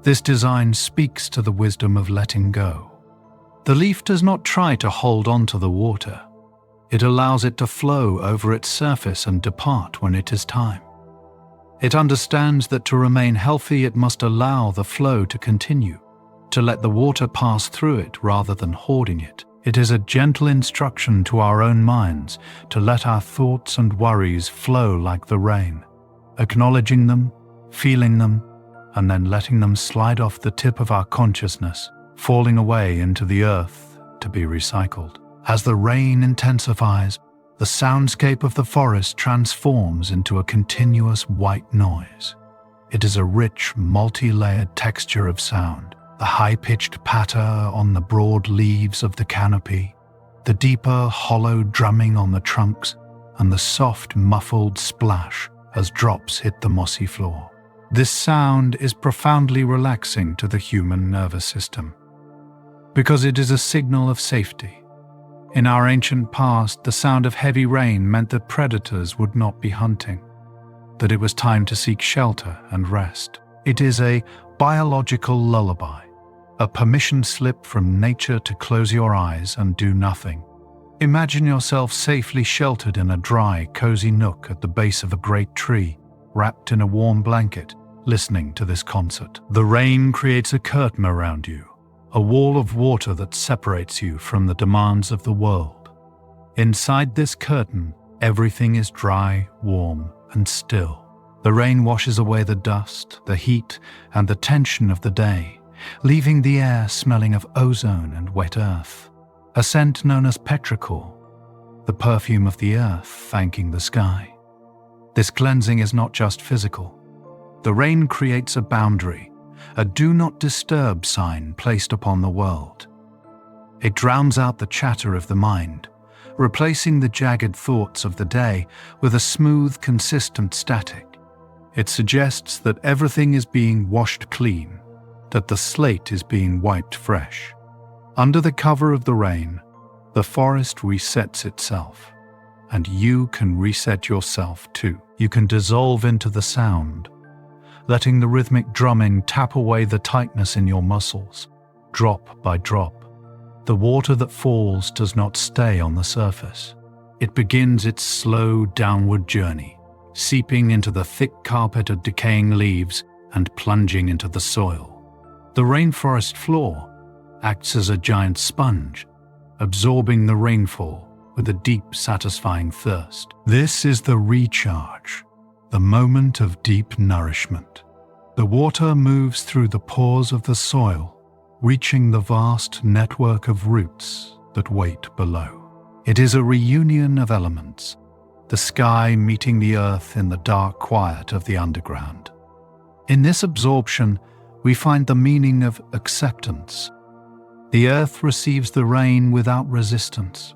This design speaks to the wisdom of letting go. The leaf does not try to hold on to the water. It allows it to flow over its surface and depart when it is time. It understands that to remain healthy it must allow the flow to continue, to let the water pass through it rather than hoarding it. It is a gentle instruction to our own minds to let our thoughts and worries flow like the rain, acknowledging them, feeling them, and then letting them slide off the tip of our consciousness, falling away into the earth to be recycled. As the rain intensifies, the soundscape of the forest transforms into a continuous white noise. It is a rich, multi-layered texture of sound, the high-pitched patter on the broad leaves of the canopy, the deeper, hollow drumming on the trunks, and the soft, muffled splash as drops hit the mossy floor. This sound is profoundly relaxing to the human nervous system, because it is a signal of safety. In our ancient past, the sound of heavy rain meant that predators would not be hunting, that it was time to seek shelter and rest. It is a biological lullaby, a permission slip from nature to close your eyes and do nothing. Imagine yourself safely sheltered in a dry, cozy nook at the base of a great tree, wrapped in a warm blanket, listening to this concert. The rain creates a curtain around you, a wall of water that separates you from the demands of the world. Inside this curtain, everything is dry, warm, and still. The rain washes away the dust, the heat, and the tension of the day, leaving the air smelling of ozone and wet earth, a scent known as petrichor, the perfume of the earth thanking the sky. This cleansing is not just physical. The rain creates a boundary, a do not disturb sign placed upon the world. It drowns out the chatter of the mind, replacing the jagged thoughts of the day with a smooth, consistent static. It suggests that everything is being washed clean, that the slate is being wiped fresh. Under the cover of the rain, the forest resets itself, and you can reset yourself too. You can dissolve into the sound, letting the rhythmic drumming tap away the tightness in your muscles, drop by drop. The water that falls does not stay on the surface. It begins its slow downward journey, seeping into the thick carpet of decaying leaves and plunging into the soil. The rainforest floor acts as a giant sponge, absorbing the rainfall with a deep, satisfying thirst. This is the recharge, the moment of deep nourishment, The water moves through the pores of the soil, reaching the vast network of roots that wait below. It is a reunion of elements, the sky meeting the earth in the dark quiet of the underground. In this absorption, we find the meaning of acceptance. The earth receives the rain without resistance.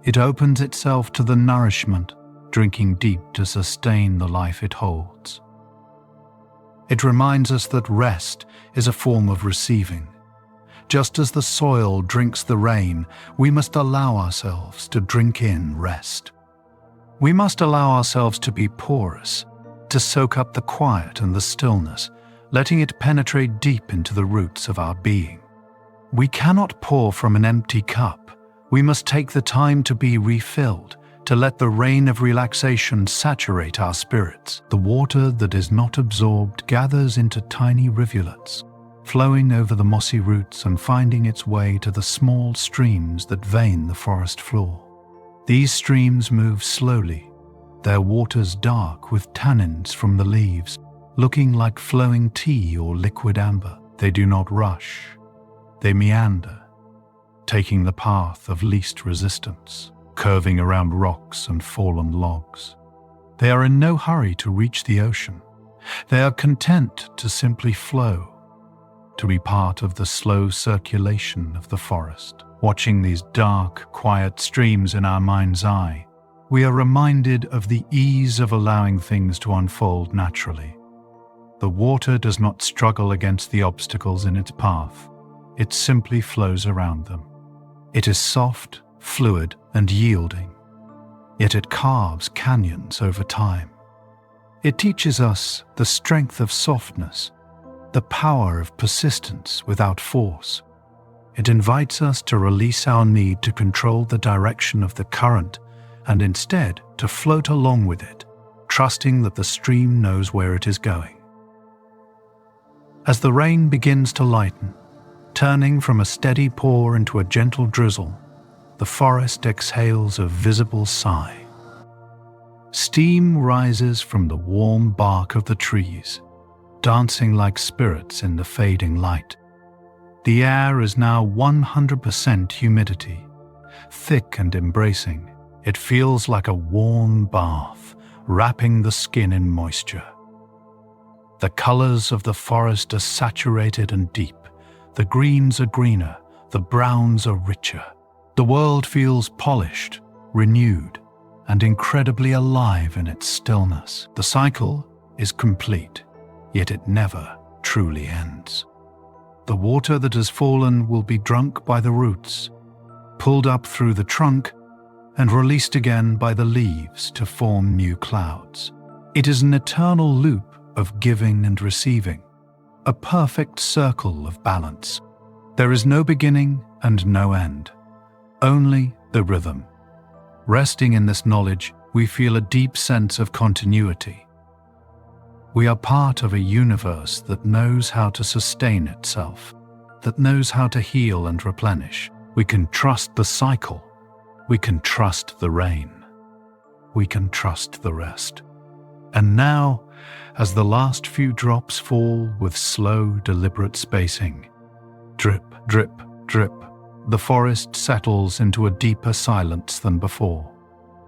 It opens itself to the nourishment, drinking deep to sustain the life it holds. It reminds us that rest is a form of receiving. Just as the soil drinks the rain, we must allow ourselves to drink in rest. We must allow ourselves to be porous, to soak up the quiet and the stillness, letting it penetrate deep into the roots of our being. We cannot pour from an empty cup. We must take the time to be refilled, to let the rain of relaxation saturate our spirits. The water that is not absorbed gathers into tiny rivulets, flowing over the mossy roots and finding its way to the small streams that vein the forest floor. These streams move slowly, their waters dark with tannins from the leaves, looking like flowing tea or liquid amber. They do not rush. They meander, taking the path of least resistance, curving around rocks and fallen logs. They are in no hurry to reach the ocean. They are content to simply flow, to be part of the slow circulation of the forest. Watching these dark, quiet streams in our mind's eye, we are reminded of the ease of allowing things to unfold naturally. The water does not struggle against the obstacles in its path. It simply flows around them. It is soft, fluid, and yielding, yet it carves canyons over time. It teaches us the strength of softness, the power of persistence without force. It invites us to release our need to control the direction of the current and instead to float along with it, trusting that the stream knows where it is going. As the rain begins to lighten, turning from a steady pour into a gentle drizzle, the forest exhales a visible sigh. Steam rises from the warm bark of the trees, dancing like spirits in the fading light. The air is now 100% humidity, thick and embracing. It feels like a warm bath, wrapping the skin in moisture. The colors of the forest are saturated and deep. The greens are greener, the browns are richer. The world feels polished, renewed, and incredibly alive in its stillness. The cycle is complete, yet it never truly ends. The water that has fallen will be drunk by the roots, pulled up through the trunk, and released again by the leaves to form new clouds. It is an eternal loop of giving and receiving, a perfect circle of balance. There is no beginning and no end, only the rhythm. Resting in this knowledge, we feel a deep sense of continuity. We are part of a universe that knows how to sustain itself, that knows how to heal and replenish. We can trust the cycle. We can trust the rain. We can trust the rest. And now, as the last few drops fall with slow, deliberate spacing, drip, drip, drip, the forest settles into a deeper silence than before.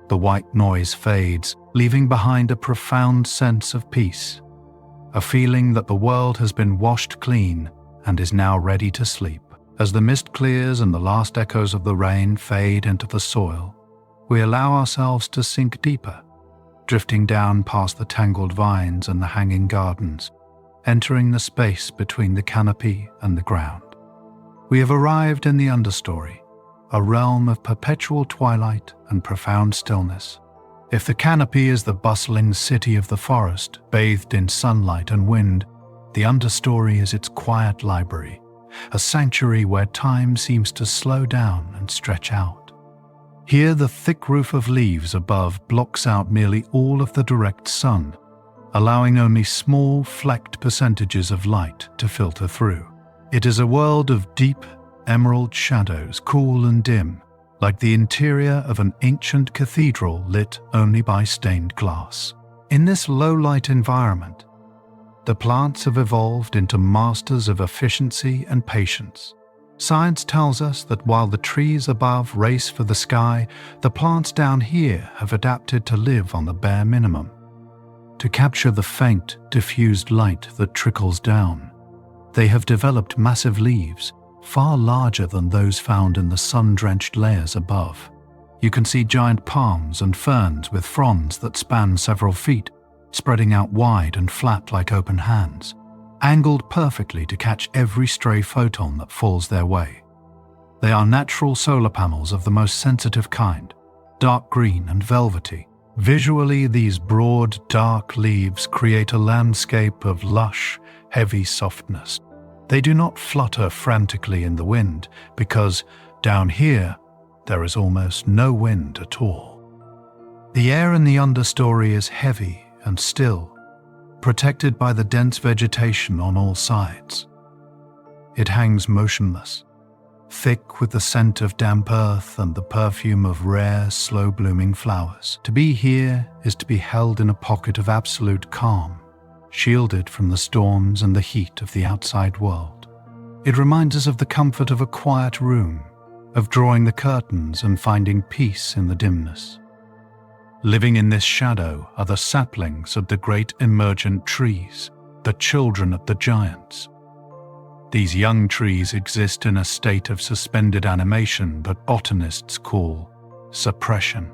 The white noise fades, leaving behind a profound sense of peace, a feeling that the world has been washed clean and is now ready to sleep. As the mist clears and the last echoes of the rain fade into the soil, we allow ourselves to sink deeper, drifting down past the tangled vines and the hanging gardens, entering the space between the canopy and the ground. We have arrived in the Understory, a realm of perpetual twilight and profound stillness. If the Canopy is the bustling city of the forest, bathed in sunlight and wind, the Understory is its quiet library, a sanctuary where time seems to slow down and stretch out. Here the thick roof of leaves above blocks out nearly all of the direct sun, allowing only small, flecked percentages of light to filter through. It is a world of deep, emerald shadows, cool and dim, like the interior of an ancient cathedral lit only by stained glass. In this low-light environment, The plants have evolved into masters of efficiency and patience. Science tells us that while the trees above race for the sky, the plants down here have adapted to live on the bare minimum, to capture the faint, diffused light that trickles down. They have developed massive leaves, far larger than those found in the sun-drenched layers above. You can see giant palms and ferns with fronds that span several feet, spreading out wide and flat like open hands, angled perfectly to catch every stray photon that falls their way. They are natural solar panels of the most sensitive kind, dark green and velvety. Visually, these broad, dark leaves create a landscape of lush, heavy softness. They do not flutter frantically in the wind because, down here, there is almost no wind at all. The air in the understory is heavy and still, protected by the dense vegetation on all sides. It hangs motionless, thick with the scent of damp earth and the perfume of rare, slow-blooming flowers. To be here is to be held in a pocket of absolute calm, shielded from the storms and the heat of the outside world. It reminds us of the comfort of a quiet room, of drawing the curtains and finding peace in the dimness. Living in this shadow are the saplings of the great emergent trees, the children of the giants. These young trees exist in a state of suspended animation that botanists call suppression.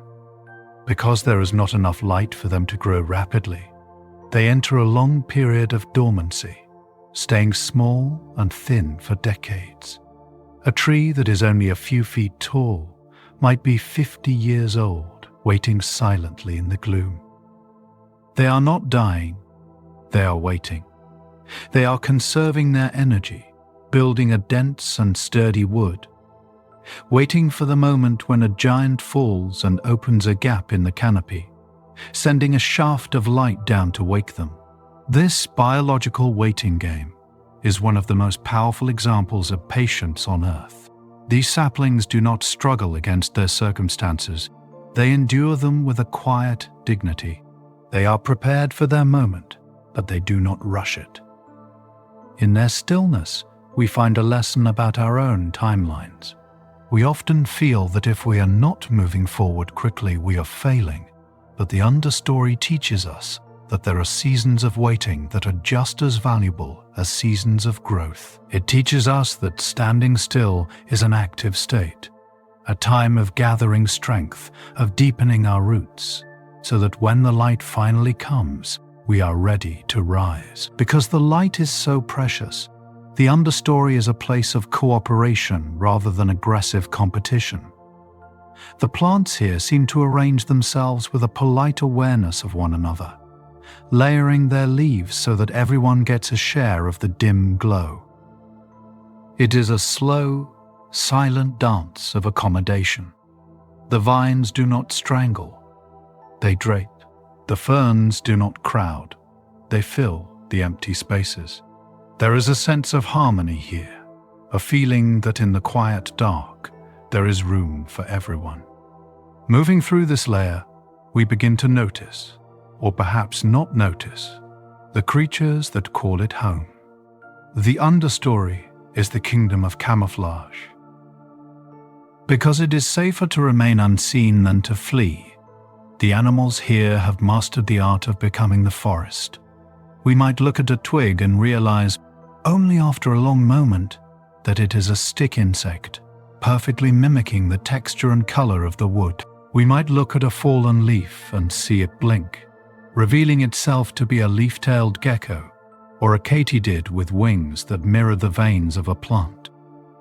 Because there is not enough light for them to grow rapidly, they enter a long period of dormancy, staying small and thin for decades. A tree that is only a few feet tall might be 50 years old, waiting silently in the gloom. They are not dying, they are waiting. They are conserving their energy, building a dense and sturdy wood, waiting for the moment when a giant falls and opens a gap in the canopy, sending a shaft of light down to wake them. This biological waiting game is one of the most powerful examples of patience on Earth. These saplings do not struggle against their circumstances. They endure them with a quiet dignity. They are prepared for their moment, but they do not rush it. In their stillness, we find a lesson about our own timelines. We often feel that if we are not moving forward quickly, we are failing. But the Understory teaches us that there are seasons of waiting that are just as valuable as seasons of growth. It teaches us that standing still is an active state, a time of gathering strength, of deepening our roots, so that when the light finally comes, we are ready to rise. Because the light is so precious, the Understory is a place of cooperation rather than aggressive competition. The plants here seem to arrange themselves with a polite awareness of one another, layering their leaves so that everyone gets a share of the dim glow. It is a slow, silent dance of accommodation. The vines do not strangle, they drape. The ferns do not crowd, they fill the empty spaces. There is a sense of harmony here, a feeling that in the quiet dark, there is room for everyone. Moving through this layer, we begin to notice, or perhaps not notice, the creatures that call it home. The Understory is the kingdom of camouflage. Because it is safer to remain unseen than to flee, the animals here have mastered the art of becoming the forest. We might look at a twig and realize, only after a long moment, that it is a stick insect, perfectly mimicking the texture and color of the wood. We might look at a fallen leaf and see it blink, revealing itself to be a leaf-tailed gecko or a katydid with wings that mirror the veins of a plant.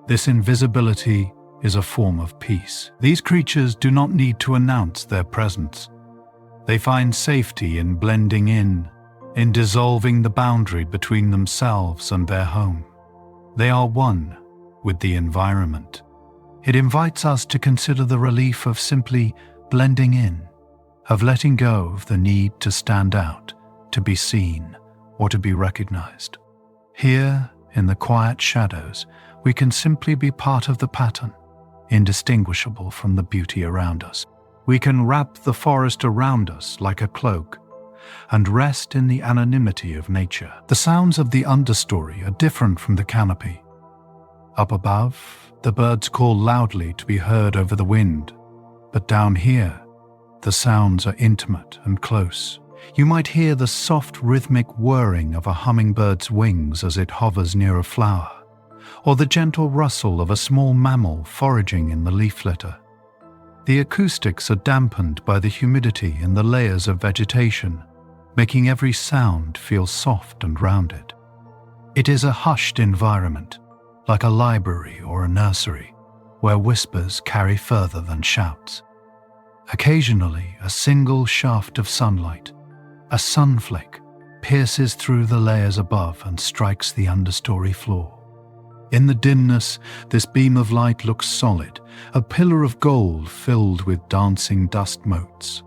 This invisibility is a form of peace. These creatures do not need to announce their presence. They find safety in blending in dissolving the boundary between themselves and their home. They are one with the environment. It invites us to consider the relief of simply blending in, of letting go of the need to stand out, to be seen, or to be recognized. Here, in the quiet shadows, we can simply be part of the pattern, indistinguishable from the beauty around us. We can wrap the forest around us like a cloak, and rest in the anonymity of nature. The sounds of the understory are different from the canopy. Up above, the birds call loudly to be heard over the wind, but down here, the sounds are intimate and close. You might hear the soft rhythmic whirring of a hummingbird's wings as it hovers near a flower, or the gentle rustle of a small mammal foraging in the leaf litter. The acoustics are dampened by the humidity in the layers of vegetation, making every sound feel soft and rounded. It is a hushed environment, like a library or a nursery, where whispers carry further than shouts. Occasionally, a single shaft of sunlight, a sunflake, pierces through the layers above and strikes the understory floor. In the dimness, this beam of light looks solid, a pillar of gold filled with dancing dust motes.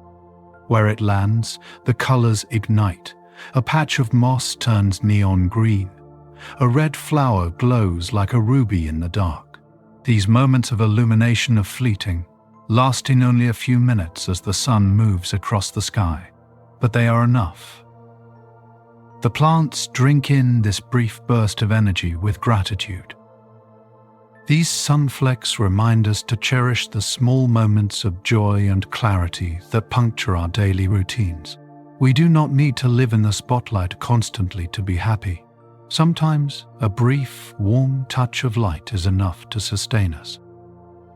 Where it lands, the colors ignite. A patch of moss turns neon green. A red flower glows like a ruby in the dark. These moments of illumination are fleeting, lasting only a few minutes as the sun moves across the sky, but they are enough. The plants drink in this brief burst of energy with gratitude. These sunflecks remind us to cherish the small moments of joy and clarity that puncture our daily routines. We do not need to live in the spotlight constantly to be happy. Sometimes a brief, warm touch of light is enough to sustain us.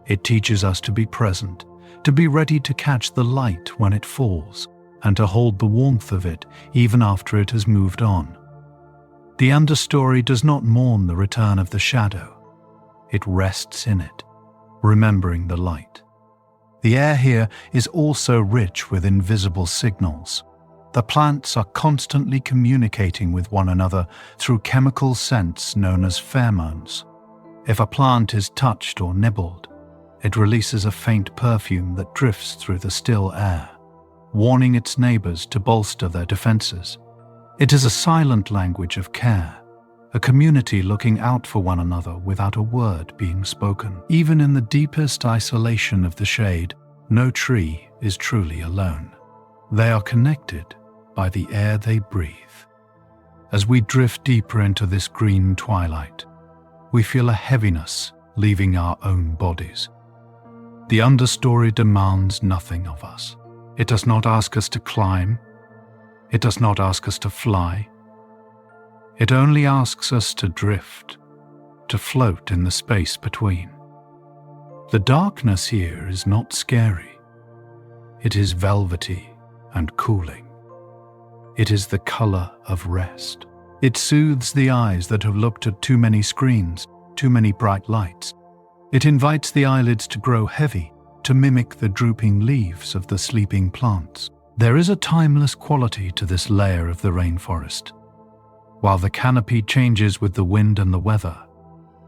It teaches us to be present, to be ready to catch the light when it falls, and to hold the warmth of it even after it has moved on. The understory does not mourn the return of the shadow. It rests in it, remembering the light. The air here is also rich with invisible signals. The plants are constantly communicating with one another through chemical scents known as pheromones. If a plant is touched or nibbled, it releases a faint perfume that drifts through the still air, warning its neighbors to bolster their defenses. It is a silent language of care, a community looking out for one another without a word being spoken. Even in the deepest isolation of the shade, no tree is truly alone. They are connected by the air they breathe. As we drift deeper into this green twilight, we feel a heaviness leaving our own bodies. The understory demands nothing of us. It does not ask us to climb. It does not ask us to fly. It only asks us to drift, to float in the space between. The darkness here is not scary. It is velvety and cooling. It is the color of rest. It soothes the eyes that have looked at too many screens, too many bright lights. It invites the eyelids to grow heavy, to mimic the drooping leaves of the sleeping plants. There is a timeless quality to this layer of the rainforest. While the canopy changes with the wind and the weather,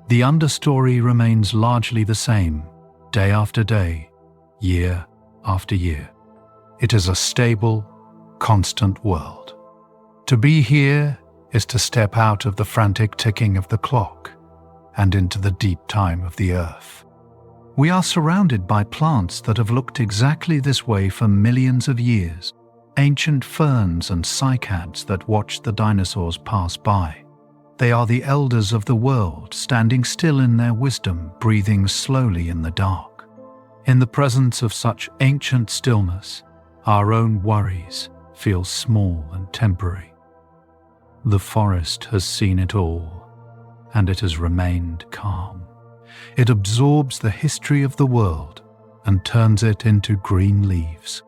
the understory remains largely the same, day after day, year after year. It is a stable, constant world. To be here is to step out of the frantic ticking of the clock and into the deep time of the earth. We are surrounded by plants that have looked exactly this way for millions of years, ancient ferns and cycads that watched the dinosaurs pass by. They are the elders of the world, standing still in their wisdom, breathing slowly in the dark. In the presence of such ancient stillness, our own worries feel small and temporary. The forest has seen it all, and it has remained calm. It absorbs the history of the world and turns it into green leaves.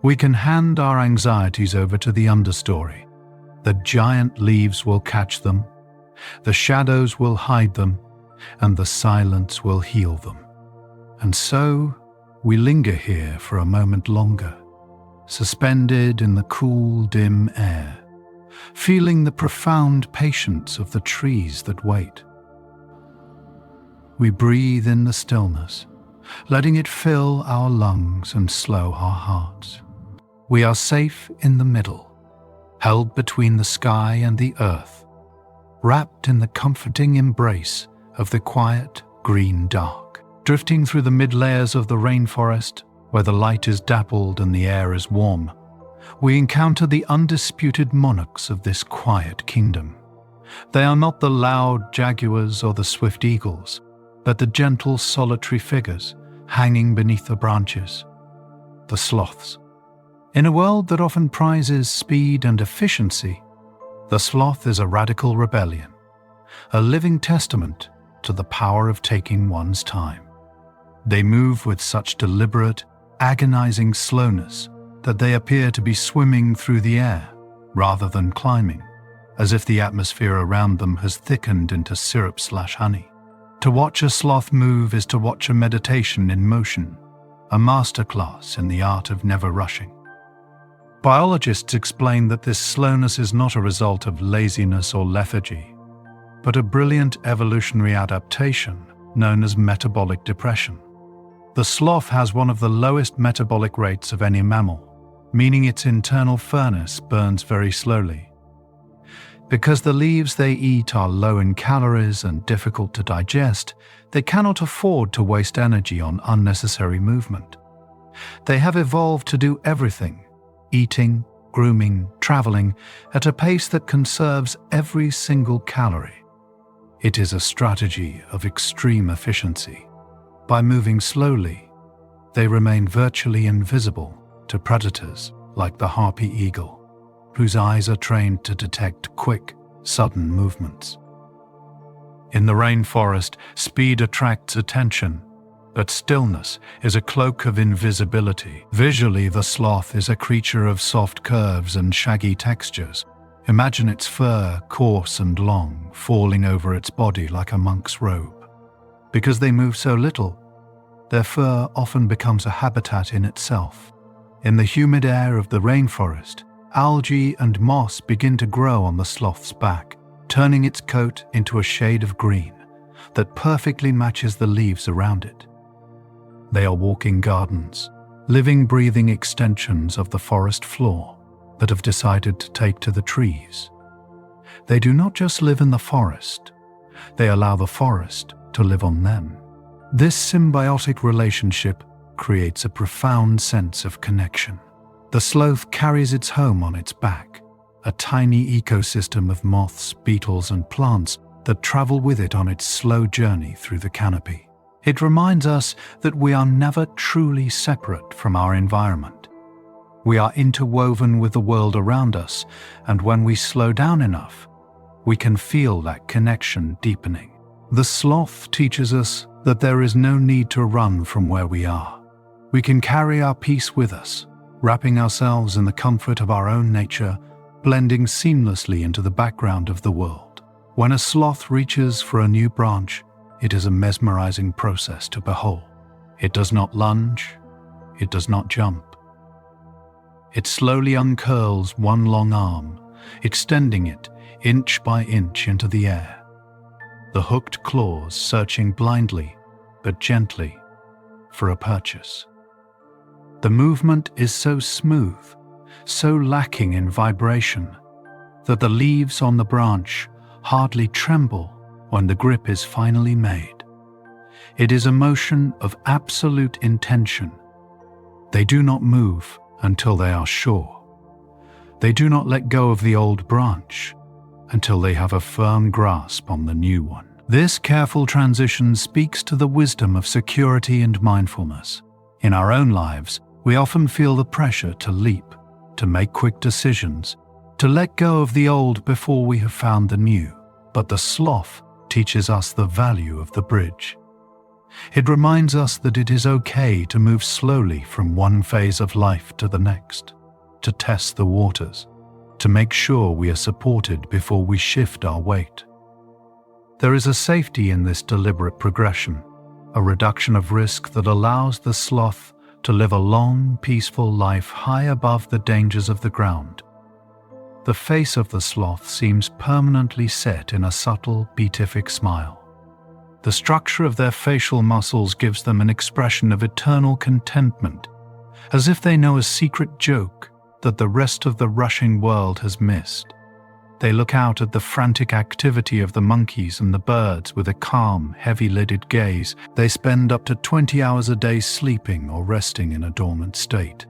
We can hand our anxieties over to the understory. The giant leaves will catch them, the shadows will hide them, and the silence will heal them. And so, we linger here for a moment longer, suspended in the cool, dim air, feeling the profound patience of the trees that wait. We breathe in the stillness, letting it fill our lungs and slow our hearts. We are safe in the middle, held between the sky and the earth, wrapped in the comforting embrace of the quiet green dark. Drifting through the mid-layers of the rainforest, where the light is dappled and the air is warm, we encounter the undisputed monarchs of this quiet kingdom. They are not the loud jaguars or the swift eagles, but the gentle solitary figures hanging beneath the branches, the sloths. In a world that often prizes speed and efficiency, the sloth is a radical rebellion, a living testament to the power of taking one's time. They move with such deliberate, agonizing slowness that they appear to be swimming through the air rather than climbing, as if the atmosphere around them has thickened into syrup/honey. To watch a sloth move is to watch a meditation in motion, a masterclass in the art of never rushing. Biologists explain that this slowness is not a result of laziness or lethargy, but a brilliant evolutionary adaptation known as metabolic depression. The sloth has one of the lowest metabolic rates of any mammal, meaning its internal furnace burns very slowly. Because the leaves they eat are low in calories and difficult to digest, they cannot afford to waste energy on unnecessary movement. They have evolved to do everything, eating, grooming, traveling, at a pace that conserves every single calorie. It is a strategy of extreme efficiency. By moving slowly, they remain virtually invisible to predators like the harpy eagle, whose eyes are trained to detect quick, sudden movements. In the rainforest, speed attracts attention, but stillness is a cloak of invisibility. Visually, the sloth is a creature of soft curves and shaggy textures. Imagine its fur, coarse and long, falling over its body like a monk's robe. Because they move so little, their fur often becomes a habitat in itself. In the humid air of the rainforest, algae and moss begin to grow on the sloth's back, turning its coat into a shade of green that perfectly matches the leaves around it. They are walking gardens, living, breathing extensions of the forest floor that have decided to take to the trees. They do not just live in the forest, they allow the forest to live on them. This symbiotic relationship creates a profound sense of connection. The sloth carries its home on its back, a tiny ecosystem of moths, beetles, and plants that travel with it on its slow journey through the canopy. It reminds us that we are never truly separate from our environment. We are interwoven with the world around us, and when we slow down enough, we can feel that connection deepening. The sloth teaches us that there is no need to run from where we are. We can carry our peace with us, wrapping ourselves in the comfort of our own nature, blending seamlessly into the background of the world. When a sloth reaches for a new branch, it is a mesmerizing process to behold. It does not lunge, it does not jump. It slowly uncurls one long arm, extending it inch by inch into the air, the hooked claws searching blindly but gently for a purchase. The movement is so smooth, so lacking in vibration, that the leaves on the branch hardly tremble when the grip is finally made. It is a motion of absolute intention. They do not move until they are sure. They do not let go of the old branch until they have a firm grasp on the new one. This careful transition speaks to the wisdom of security and mindfulness. In our own lives, we often feel the pressure to leap, to make quick decisions, to let go of the old before we have found the new. But the sloth teaches us the value of the bridge. It reminds us that it is okay to move slowly from one phase of life to the next, to test the waters, to make sure we are supported before we shift our weight. There is a safety in this deliberate progression, a reduction of risk that allows the sloth to live a long, peaceful life high above the dangers of the ground. The face of the sloth seems permanently set in a subtle, beatific smile. The structure of their facial muscles gives them an expression of eternal contentment, as if they know a secret joke that the rest of the rushing world has missed. They look out at the frantic activity of the monkeys and the birds with a calm, heavy-lidded gaze. They spend up to 20 hours a day sleeping or resting in a dormant state.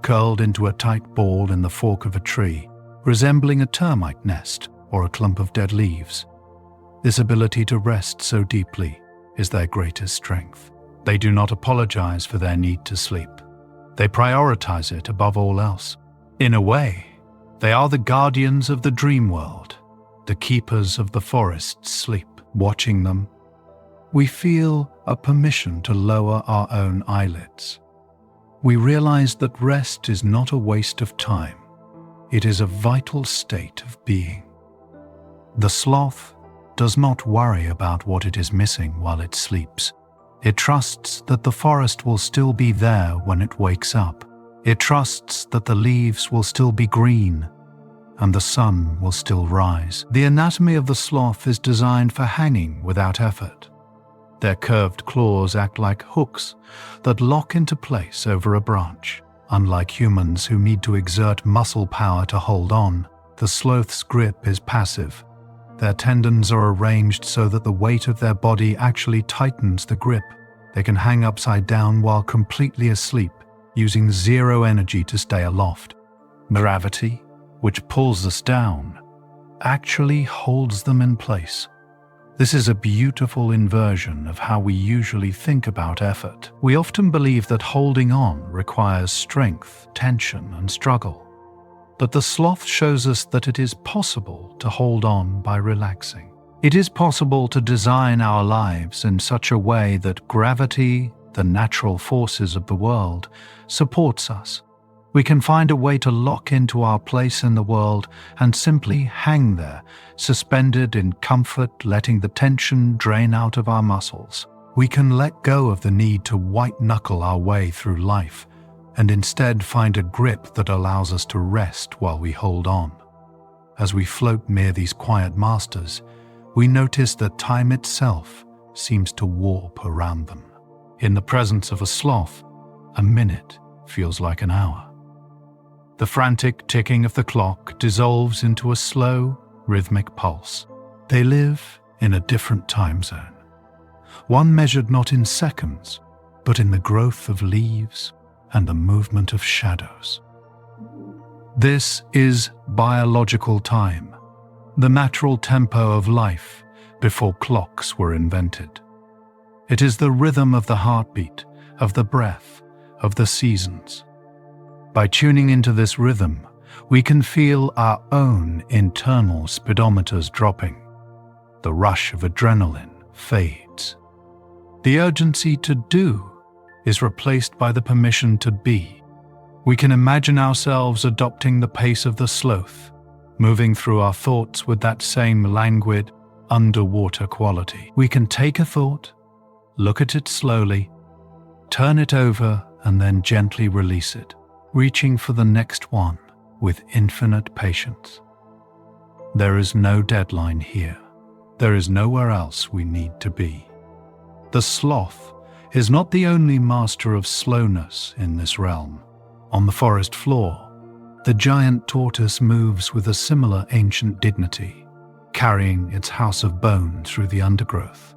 curled into a tight ball in the fork of a tree, resembling a termite nest or a clump of dead leaves. This ability to rest so deeply is their greatest strength. They do not apologize for their need to sleep. They prioritize it above all else. In a way, they are the guardians of the dream world, the keepers of the forest's sleep. Watching them, we feel a permission to lower our own eyelids. We realize that rest is not a waste of time. It is a vital state of being. The sloth does not worry about what it is missing while it sleeps. It trusts that the forest will still be there when it wakes up. It trusts that the leaves will still be green and the sun will still rise. The anatomy of the sloth is designed for hanging without effort. Their curved claws act like hooks that lock into place over a branch. Unlike humans who need to exert muscle power to hold on, the sloth's grip is passive. Their tendons are arranged so that the weight of their body actually tightens the grip. They can hang upside down while completely asleep, using zero energy to stay aloft. Gravity, which pulls us down, actually holds them in place. This is a beautiful inversion of how we usually think about effort. We often believe that holding on requires strength, tension, and struggle. But the sloth shows us that it is possible to hold on by relaxing. It is possible to design our lives in such a way that gravity, the natural forces of the world, supports us. We can find a way to lock into our place in the world and simply hang there, suspended in comfort, letting the tension drain out of our muscles. We can let go of the need to white-knuckle our way through life and instead find a grip that allows us to rest while we hold on. As we float near these quiet masters, we notice that time itself seems to warp around them. In the presence of a sloth, a minute feels like an hour. The frantic ticking of the clock dissolves into a slow, rhythmic pulse. They live in a different time zone, one measured not in seconds, but in the growth of leaves and the movement of shadows. This is biological time, the natural tempo of life before clocks were invented. It is the rhythm of the heartbeat, of the breath, of the seasons. By tuning into this rhythm, we can feel our own internal speedometers dropping. The rush of adrenaline fades. The urgency to do is replaced by the permission to be. We can imagine ourselves adopting the pace of the sloth, moving through our thoughts with that same languid, underwater quality. We can take a thought, look at it slowly, turn it over, and then gently release it, reaching for the next one with infinite patience. There is no deadline here. There is nowhere else we need to be. The sloth is not the only master of slowness in this realm. On the forest floor, the giant tortoise moves with a similar ancient dignity, carrying its house of bone through the undergrowth.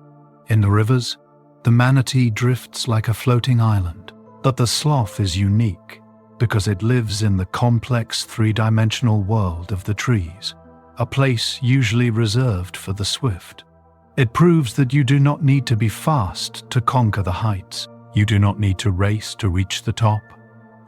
In the rivers, the manatee drifts like a floating island, but the sloth is unique because it lives in the complex three-dimensional world of the trees, a place usually reserved for the swift. It proves that you do not need to be fast to conquer the heights. You do not need to race to reach the top.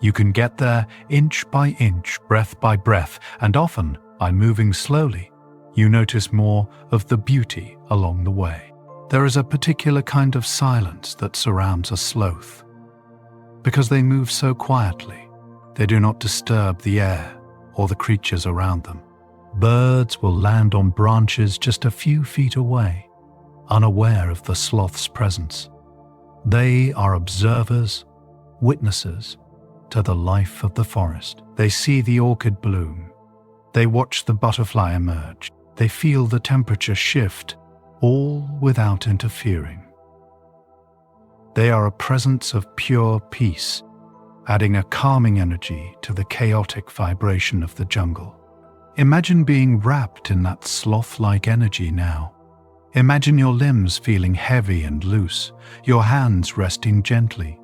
You can get there inch by inch, breath by breath, and often, by moving slowly, you notice more of the beauty along the way. There is a particular kind of silence that surrounds a sloth. Because they move so quietly, they do not disturb the air or the creatures around them. Birds will land on branches just a few feet away, unaware of the sloth's presence. They are observers, witnesses to the life of the forest. They see the orchid bloom. They watch the butterfly emerge. They feel the temperature shift, all without interfering. They are a presence of pure peace, adding a calming energy to the chaotic vibration of the jungle. Imagine being wrapped in that sloth-like energy now. Imagine your limbs feeling heavy and loose, your hands resting gently,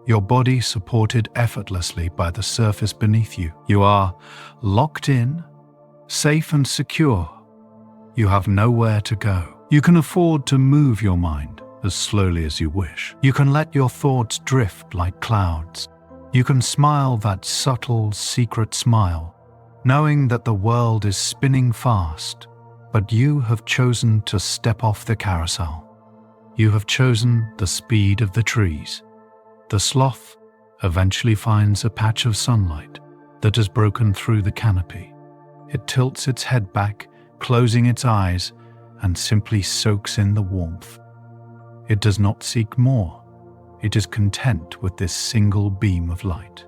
your body supported effortlessly by the surface beneath you. You are locked in, safe and secure. You have nowhere to go. You can afford to move your mind as slowly as you wish. You can let your thoughts drift like clouds. You can smile that subtle, secret smile, knowing that the world is spinning fast, but you have chosen to step off the carousel. You have chosen the speed of the trees. The sloth eventually finds a patch of sunlight that has broken through the canopy. It tilts its head back, closing its eyes, and simply soaks in the warmth. It does not seek more. It is content with this single beam of light.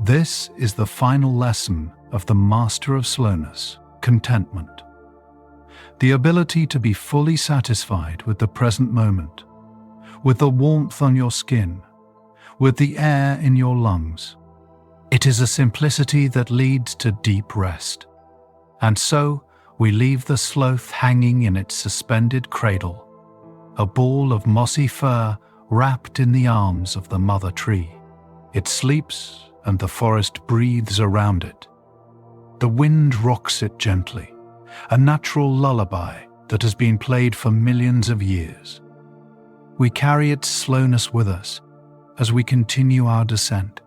This is the final lesson of the master of slowness, contentment. The ability to be fully satisfied with the present moment, with the warmth on your skin, with the air in your lungs. It is a simplicity that leads to deep rest. And so, we leave the sloth hanging in its suspended cradle, a ball of mossy fur wrapped in the arms of the mother tree. It sleeps, and the forest breathes around it. The wind rocks it gently, a natural lullaby that has been played for millions of years. We carry its slowness with us as we continue our descent,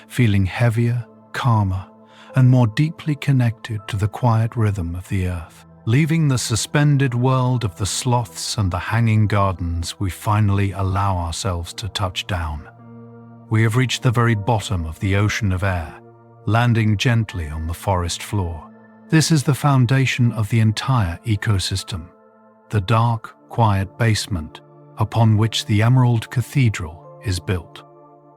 feeling heavier, calmer, and more deeply connected to the quiet rhythm of the earth. Leaving the suspended world of the sloths and the hanging gardens, we finally allow ourselves to touch down. We have reached the very bottom of the ocean of air, landing gently on the forest floor. This is the foundation of the entire ecosystem, the dark, quiet basement upon which the Emerald Cathedral is built.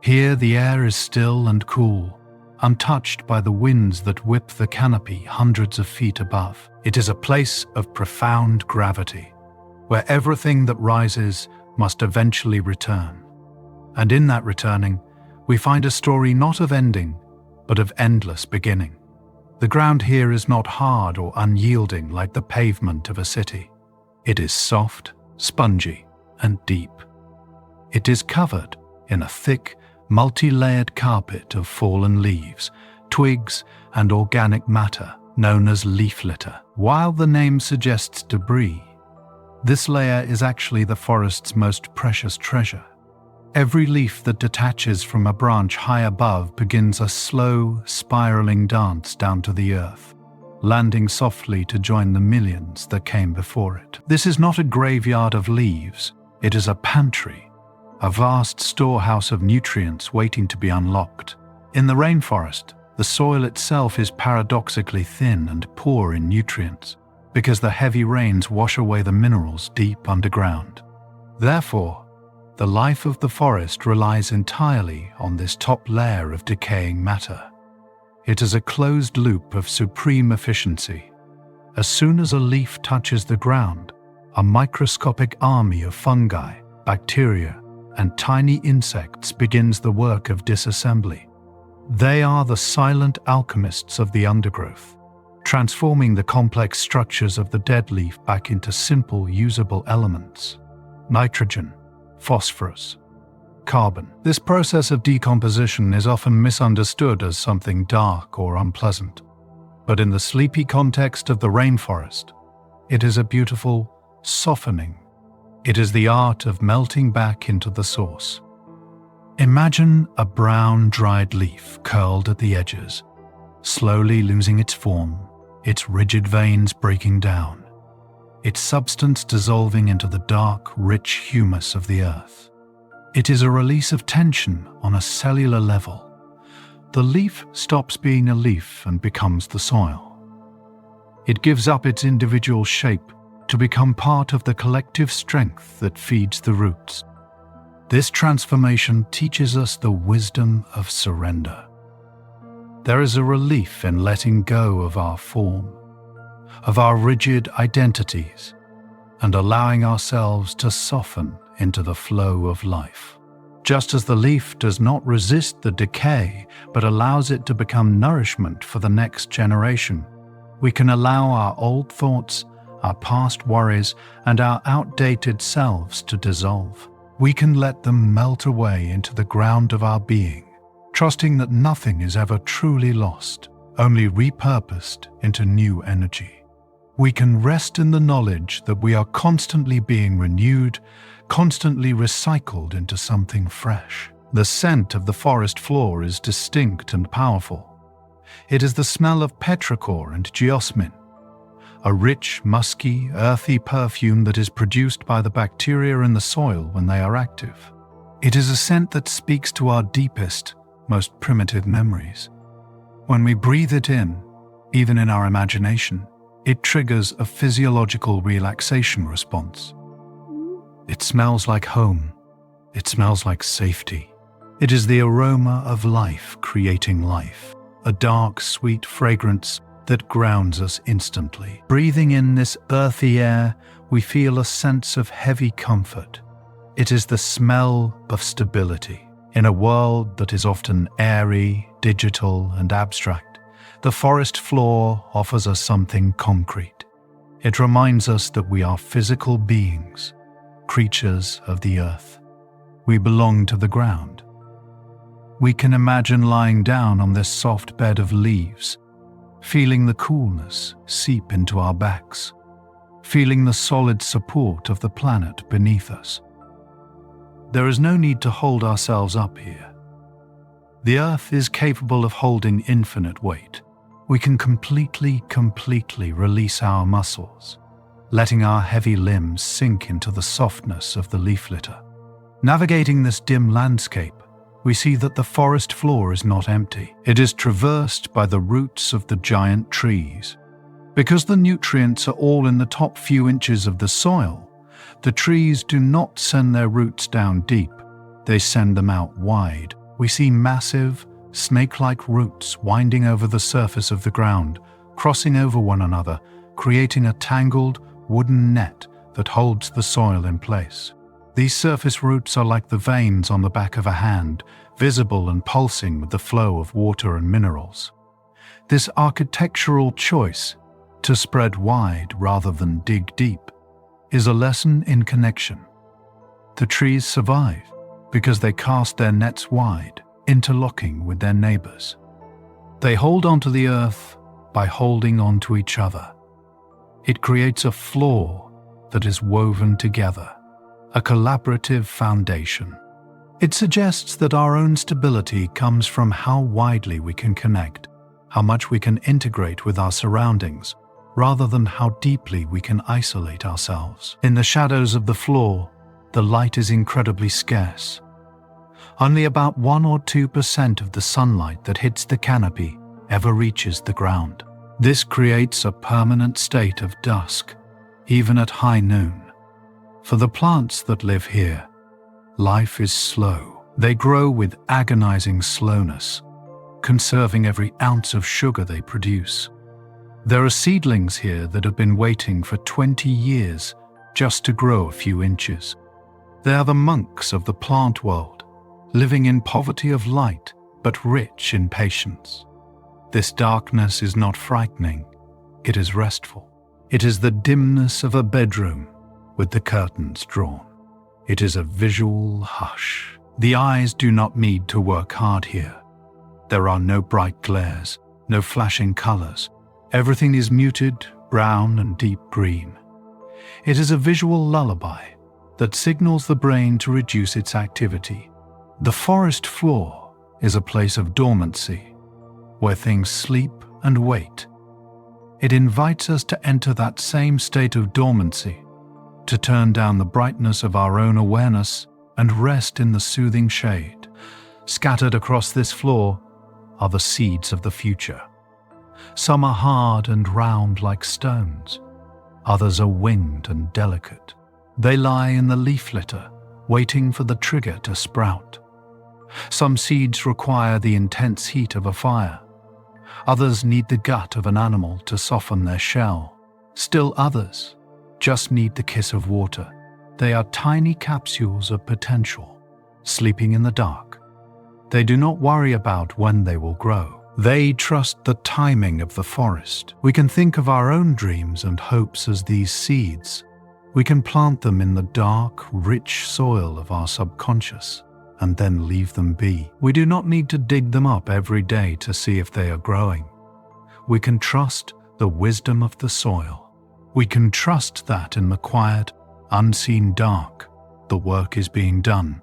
Here the air is still and cool, untouched by the winds that whip the canopy hundreds of feet above. It is a place of profound gravity, where everything that rises must eventually return. And in that returning, we find a story not of ending, but of endless beginning. The ground here is not hard or unyielding like the pavement of a city. It is soft, spongy, and deep. It is covered in a thick, multi-layered carpet of fallen leaves, twigs, and organic matter known as leaf litter. While the name suggests debris, this layer is actually the forest's most precious treasure. Every leaf that detaches from a branch high above begins a slow, spiraling dance down to the earth, landing softly to join the millions that came before it. This is not a graveyard of leaves, it is a pantry, a vast storehouse of nutrients waiting to be unlocked. In the rainforest, the soil itself is paradoxically thin and poor in nutrients, because the heavy rains wash away the minerals deep underground. Therefore, the life of the forest relies entirely on this top layer of decaying matter. It is a closed loop of supreme efficiency. As soon as a leaf touches the ground, a microscopic army of fungi, bacteria, and tiny insects begins the work of disassembly. They are the silent alchemists of the undergrowth, transforming the complex structures of the dead leaf back into simple, usable elements: nitrogen, phosphorus, carbon. This process of decomposition is often misunderstood as something dark or unpleasant. But in the sleepy context of the rainforest, it is a beautiful softening. It is the art of melting back into the source. Imagine a brown, dried leaf curled at the edges, slowly losing its form, its rigid veins breaking down, its substance dissolving into the dark, rich humus of the earth. It is a release of tension on a cellular level. The leaf stops being a leaf and becomes the soil. It gives up its individual shape to become part of the collective strength that feeds the roots. This transformation teaches us the wisdom of surrender. There is a relief in letting go of our form, of our rigid identities, and allowing ourselves to soften into the flow of life. Just as the leaf does not resist the decay, but allows it to become nourishment for the next generation, we can allow our old thoughts, our past worries, and our outdated selves to dissolve. we can let them melt away into the ground of our being, trusting that nothing is ever truly lost, only repurposed into new energy. We can rest in the knowledge that we are constantly being renewed, constantly recycled into something fresh. The scent of the forest floor is distinct and powerful. It is the smell of petrichor and geosmin, a rich, musky, earthy perfume that is produced by the bacteria in the soil when they are active. It is a scent that speaks to our deepest, most primitive memories. When we breathe it in, even in our imagination, it triggers a physiological relaxation response. It smells like home. It smells like safety. It is the aroma of life creating life, a dark, sweet fragrance that grounds us instantly. Breathing in this earthy air, we feel a sense of heavy comfort. It is the smell of stability. In a world that is often airy, digital, and abstract, the forest floor offers us something concrete. It reminds us that we are physical beings, creatures of the earth. We belong to the ground. We can imagine lying down on this soft bed of leaves, feeling the coolness seep into our backs, feeling the solid support of the planet beneath us. There is no need to hold ourselves up here. The earth is capable of holding infinite weight. We can completely release our muscles, letting our heavy limbs sink into the softness of the leaf litter. Navigating this dim landscape, we see that the forest floor is not empty. It is traversed by the roots of the giant trees. Because the nutrients are all in the top few inches of the soil, the trees do not send their roots down deep. They send them out wide. We see massive, snake-like roots winding over the surface of the ground, crossing over one another, creating a tangled, wooden net that holds the soil in place. These surface roots are like the veins on the back of a hand, visible and pulsing with the flow of water and minerals. This architectural choice, to spread wide rather than dig deep, is a lesson in connection. The trees survive because they cast their nets wide, interlocking with their neighbors. They hold onto the earth by holding onto each other. It creates a floor that is woven together, a collaborative foundation. It suggests that our own stability comes from how widely we can connect, how much we can integrate with our surroundings, rather than how deeply we can isolate ourselves. In the shadows of the floor, the light is incredibly scarce. Only about 1 or 2% of the sunlight that hits the canopy ever reaches the ground. This creates a permanent state of dusk, even at high noon. For the plants that live here, life is slow. They grow with agonizing slowness, conserving every ounce of sugar they produce. There are seedlings here that have been waiting for 20 years just to grow a few inches. They are the monks of the plant world, living in poverty of light, but rich in patience. This darkness is not frightening, it is restful. It is the dimness of a bedroom with the curtains drawn. It is a visual hush. The eyes do not need to work hard here. There are no bright glares, no flashing colors. Everything is muted, brown and deep green. It is a visual lullaby that signals the brain to reduce its activity. The forest floor is a place of dormancy, where things sleep and wait. It invites us to enter that same state of dormancy, to turn down the brightness of our own awareness and rest in the soothing shade. Scattered across this floor are the seeds of the future. Some are hard and round like stones. Others are winged and delicate. They lie in the leaf litter, waiting for the trigger to sprout. Some seeds require the intense heat of a fire. Others need the gut of an animal to soften their shell. Still others just need the kiss of water. They are tiny capsules of potential, sleeping in the dark. They do not worry about when they will grow. They trust the timing of the forest. We can think of our own dreams and hopes as these seeds, We can plant them in the dark, rich soil of our subconscious and then leave them be. We do not need to dig them up every day to see if they are growing. We can trust the wisdom of the soil. We can trust that in the quiet, unseen dark, the work is being done.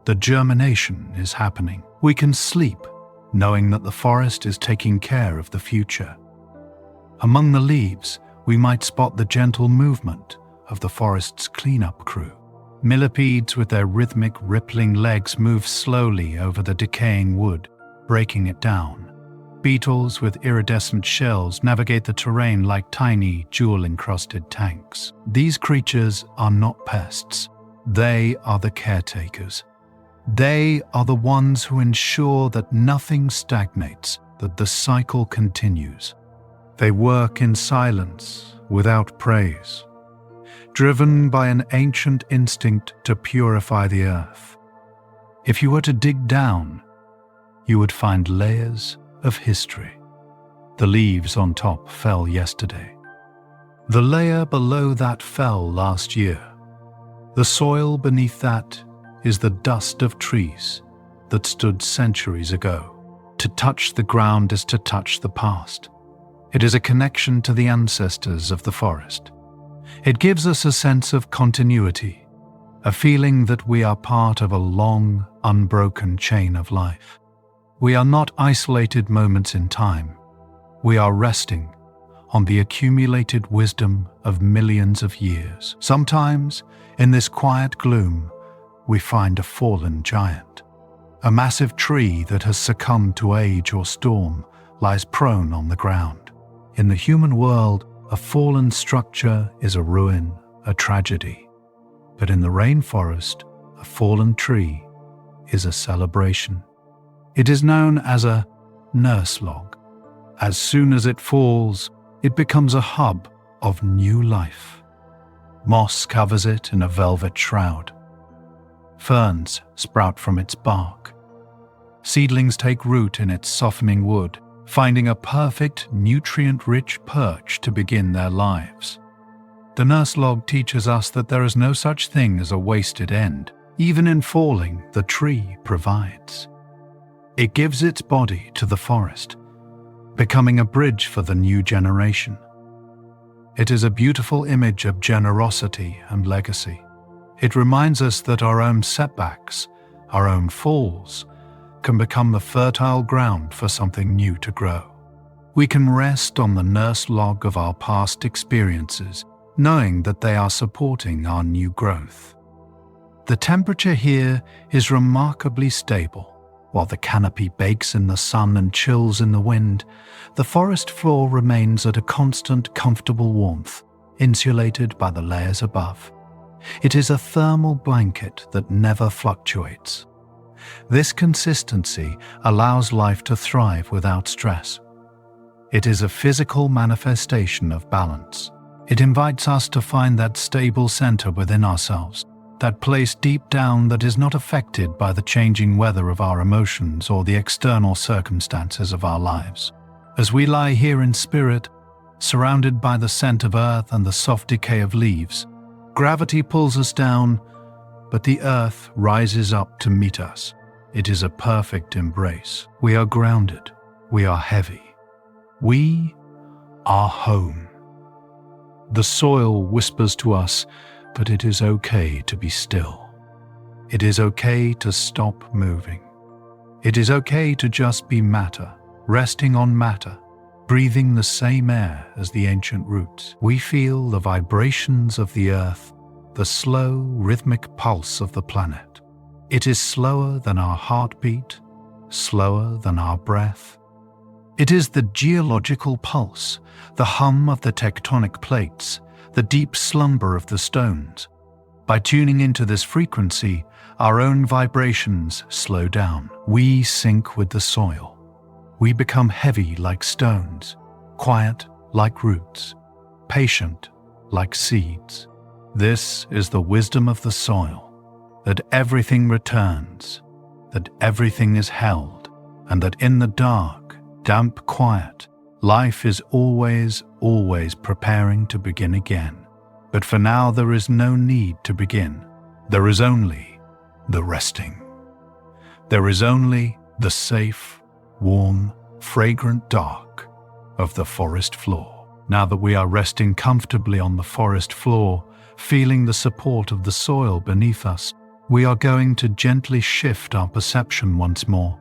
The germination is happening. We can sleep, knowing that the forest is taking care of the future. Among the leaves, we might spot the gentle movement of the forest's cleanup crew. Millipedes with their rhythmic, rippling legs move slowly over the decaying wood, breaking it down. Beetles with iridescent shells navigate the terrain like tiny, jewel-encrusted tanks. These creatures are not pests. They are the caretakers. They are the ones who ensure that nothing stagnates, that the cycle continues. They work in silence, without praise, driven by an ancient instinct to purify the earth. If you were to dig down, you would find layers of history. The leaves on top fell yesterday. The layer below that fell last year. The soil beneath that is the dust of trees that stood centuries ago. To touch the ground is to touch the past. It is a connection to the ancestors of the forest. It gives us a sense of continuity, a feeling that we are part of a long, unbroken chain of life. We are not isolated moments in time. We are resting on the accumulated wisdom of millions of years. Sometimes, in this quiet gloom, we find a fallen giant. A massive tree that has succumbed to age or storm lies prone on the ground. In the human world, a fallen structure is a ruin, a tragedy. But in the rainforest, a fallen tree is a celebration. It is known as a nurse log. As soon as it falls, it becomes a hub of new life. Moss covers it in a velvet shroud. Ferns sprout from its bark. Seedlings take root in its softening wood, finding a perfect, nutrient-rich perch to begin their lives. The nurse log teaches us that there is no such thing as a wasted end. Even in falling, the tree provides. It gives its body to the forest, becoming a bridge for the new generation. It is a beautiful image of generosity and legacy. It reminds us that our own setbacks, our own falls, can become the fertile ground for something new to grow. We can rest on the nurse log of our past experiences, knowing that they are supporting our new growth. The temperature here is remarkably stable. While the canopy bakes in the sun and chills in the wind, the forest floor remains at a constant, comfortable warmth, insulated by the layers above. It is a thermal blanket that never fluctuates. This consistency allows life to thrive without stress. It is a physical manifestation of balance. It invites us to find that stable center within ourselves, that place deep down that is not affected by the changing weather of our emotions or the external circumstances of our lives. As we lie here in spirit, surrounded by the scent of earth and the soft decay of leaves, gravity pulls us down, but the earth rises up to meet us. It is a perfect embrace. We are grounded. We are heavy. We are home. The soil whispers to us, but it is okay to be still. It is okay to stop moving. It is okay to just be matter, resting on matter, breathing the same air as the ancient roots. We feel the vibrations of the earth, the slow, rhythmic pulse of the planet. It is slower than our heartbeat, slower than our breath. It is the geological pulse, the hum of the tectonic plates, the deep slumber of the stones. By tuning into this frequency, our own vibrations slow down. We sync with the soil. We become heavy like stones, quiet like roots, patient like seeds. This is the wisdom of the soil, that everything returns, that everything is held, and that in the dark, damp quiet, life is always preparing to begin again. But for now, there is no need to begin. There is only the resting. There is only the safe, warm, fragrant dark of the forest floor. Now that we are resting comfortably on the forest floor, feeling the support of the soil beneath us, we are going to gently shift our perception once more,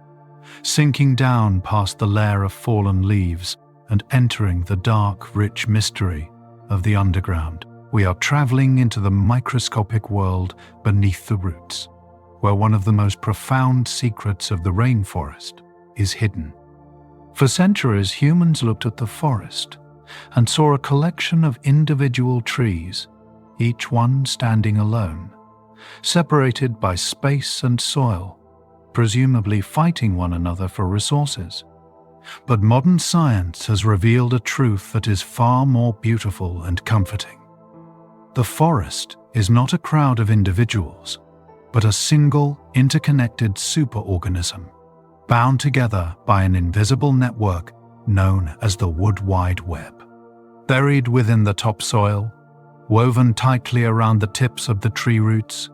sinking down past the layer of fallen leaves and entering the dark, rich mystery of the underground. We are traveling into the microscopic world beneath the roots, where one of the most profound secrets of the rainforest is hidden. For centuries, humans looked at the forest and saw a collection of individual trees, each one standing alone, separated by space and soil, presumably fighting one another for resources. But modern science has revealed a truth that is far more beautiful and comforting. The forest is not a crowd of individuals, but a single, interconnected superorganism, bound together by an invisible network known as the Wood Wide Web. Buried within the topsoil, woven tightly around the tips of the tree roots,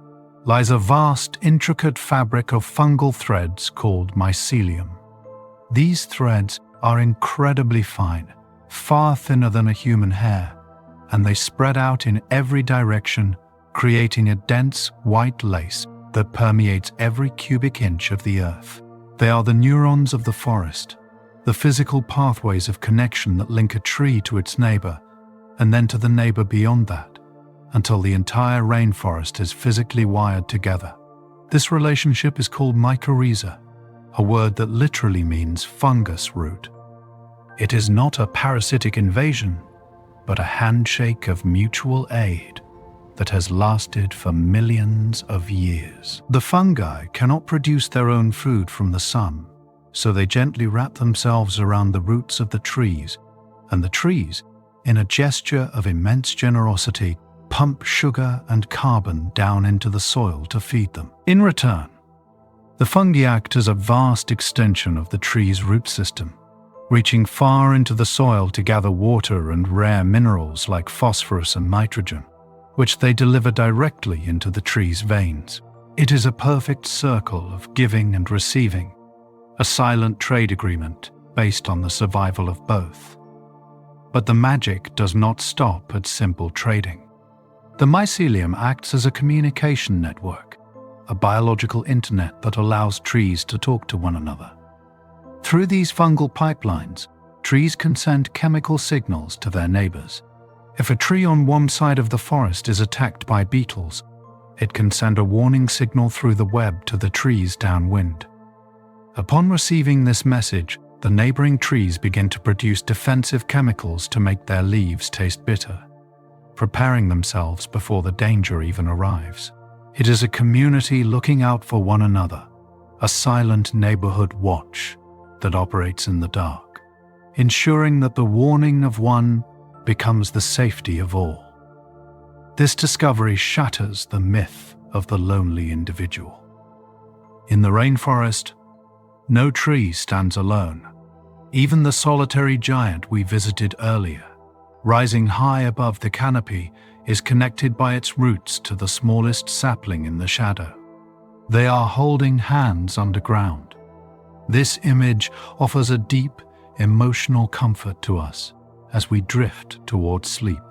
lies a vast, intricate fabric of fungal threads called mycelium. These threads are incredibly fine, far thinner than a human hair, and they spread out in every direction, creating a dense, white lace that permeates every cubic inch of the earth. They are the neurons of the forest, the physical pathways of connection that link a tree to its neighbor, and then to the neighbor beyond that, until the entire rainforest is physically wired together. This relationship is called mycorrhiza, a word that literally means fungus root. It is not a parasitic invasion, but a handshake of mutual aid that has lasted for millions of years. The fungi cannot produce their own food from the sun, so they gently wrap themselves around the roots of the trees, and the trees, in a gesture of immense generosity, pump sugar and carbon down into the soil to feed them. In return, the fungi act as a vast extension of the tree's root system, reaching far into the soil to gather water and rare minerals like phosphorus and nitrogen, which they deliver directly into the tree's veins. It is a perfect circle of giving and receiving, a silent trade agreement based on the survival of both. But the magic does not stop at simple trading. The mycelium acts as a communication network, a biological internet that allows trees to talk to one another. Through these fungal pipelines, trees can send chemical signals to their neighbors. If a tree on one side of the forest is attacked by beetles, it can send a warning signal through the web to the trees downwind. Upon receiving this message, the neighboring trees begin to produce defensive chemicals to make their leaves taste bitter, preparing themselves before the danger even arrives. It is a community looking out for one another, a silent neighborhood watch that operates in the dark, ensuring that the warning of one becomes the safety of all. This discovery shatters the myth of the lonely individual. In the rainforest, no tree stands alone. Even the solitary giant we visited earlier, rising high above the canopy, is connected by its roots to the smallest sapling in the shadow. They are holding hands underground. This image offers a deep, emotional comfort to us as we drift towards sleep.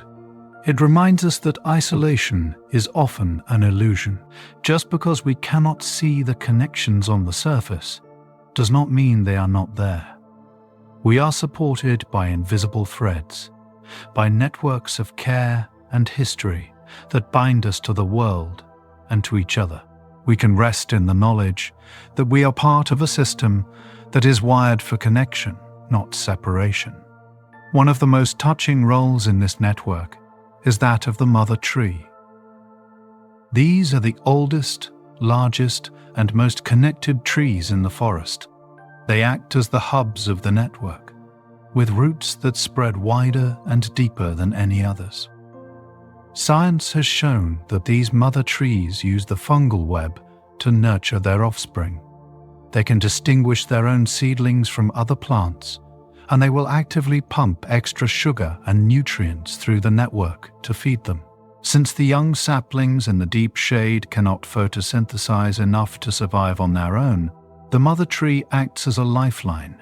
It reminds us that isolation is often an illusion. Just because we cannot see the connections on the surface does not mean they are not there. We are supported by invisible threads, by networks of care and history that bind us to the world and to each other. We can rest in the knowledge that we are part of a system that is wired for connection, not separation. One of the most touching roles in this network is that of the mother tree. These are the oldest, largest, and most connected trees in the forest. They act as the hubs of the network, with roots that spread wider and deeper than any others. Science has shown that these mother trees use the fungal web to nurture their offspring. They can distinguish their own seedlings from other plants, and they will actively pump extra sugar and nutrients through the network to feed them. Since the young saplings in the deep shade cannot photosynthesize enough to survive on their own, the mother tree acts as a lifeline,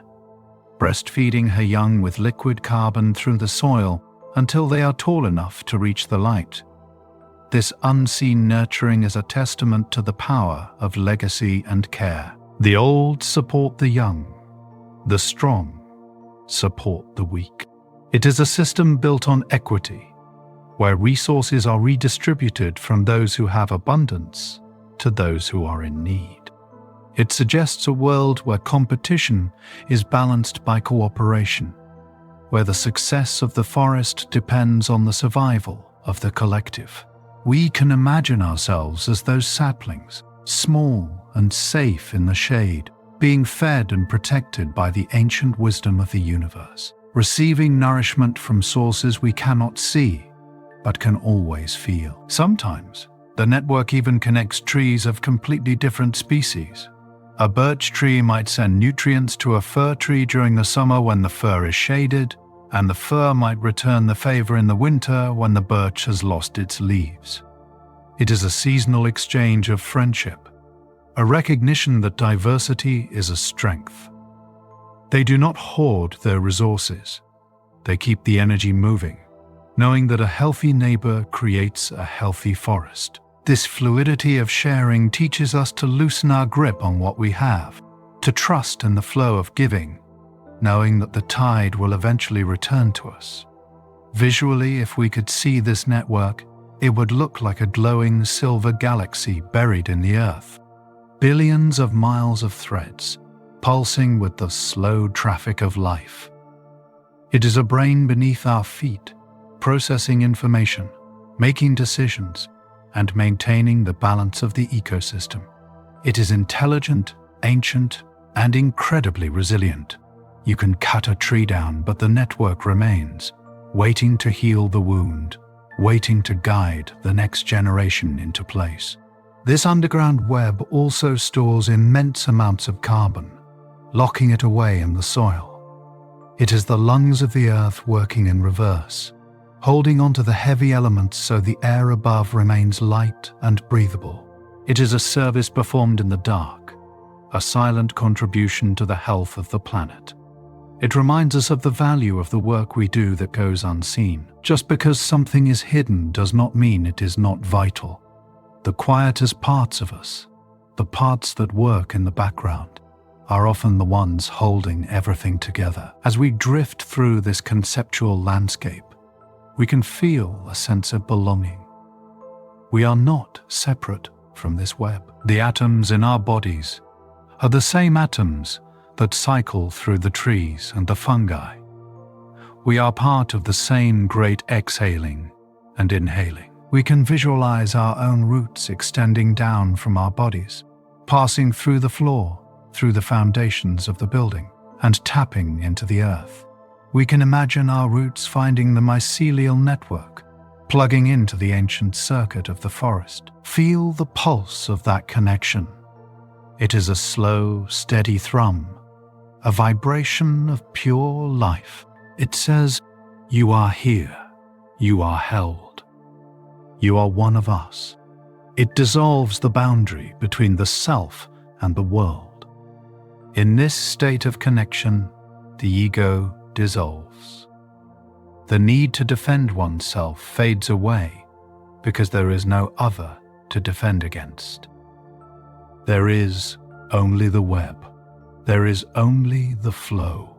breastfeeding her young with liquid carbon through the soil until they are tall enough to reach the light. This unseen nurturing is a testament to the power of legacy and care. The old support the young. The strong support the weak. It is a system built on equity, where resources are redistributed from those who have abundance to those who are in need. It suggests a world where competition is balanced by cooperation, where the success of the forest depends on the survival of the collective. We can imagine ourselves as those saplings, small and safe in the shade, being fed and protected by the ancient wisdom of the universe, receiving nourishment from sources we cannot see, but can always feel. Sometimes, the network even connects trees of completely different species. A birch tree might send nutrients to a fir tree during the summer when the fir is shaded, and the fir might return the favor in the winter when the birch has lost its leaves. It is a seasonal exchange of friendship, a recognition that diversity is a strength. They do not hoard their resources. They keep the energy moving, knowing that a healthy neighbor creates a healthy forest. This fluidity of sharing teaches us to loosen our grip on what we have, to trust in the flow of giving, knowing that the tide will eventually return to us. Visually, if we could see this network, it would look like a glowing silver galaxy buried in the earth. Billions of miles of threads, pulsing with the slow traffic of life. It is a brain beneath our feet, processing information, making decisions, and maintaining the balance of the ecosystem. It is intelligent, ancient, and incredibly resilient. You can cut a tree down, but the network remains, waiting to heal the wound, waiting to guide the next generation into place. This underground web also stores immense amounts of carbon, locking it away in the soil. It is the lungs of the earth working in reverse, holding onto the heavy elements so the air above remains light and breathable. It is a service performed in the dark, a silent contribution to the health of the planet. It reminds us of the value of the work we do that goes unseen. Just because something is hidden does not mean it is not vital. The quietest parts of us, the parts that work in the background, are often the ones holding everything together. As we drift through this conceptual landscape, we can feel a sense of belonging. We are not separate from this web. The atoms in our bodies are the same atoms that cycle through the trees and the fungi. We are part of the same great exhaling and inhaling. We can visualize our own roots extending down from our bodies, passing through the floor, through the foundations of the building, and tapping into the earth. We can imagine our roots finding the mycelial network, plugging into the ancient circuit of the forest. Feel the pulse of that connection. It is a slow, steady thrum, a vibration of pure life. It says, "You are here. You are held. You are one of us." It dissolves the boundary between the self and the world. In this state of connection, the ego dissolves. The need to defend oneself fades away because there is no other to defend against. There is only the web. There is only the flow.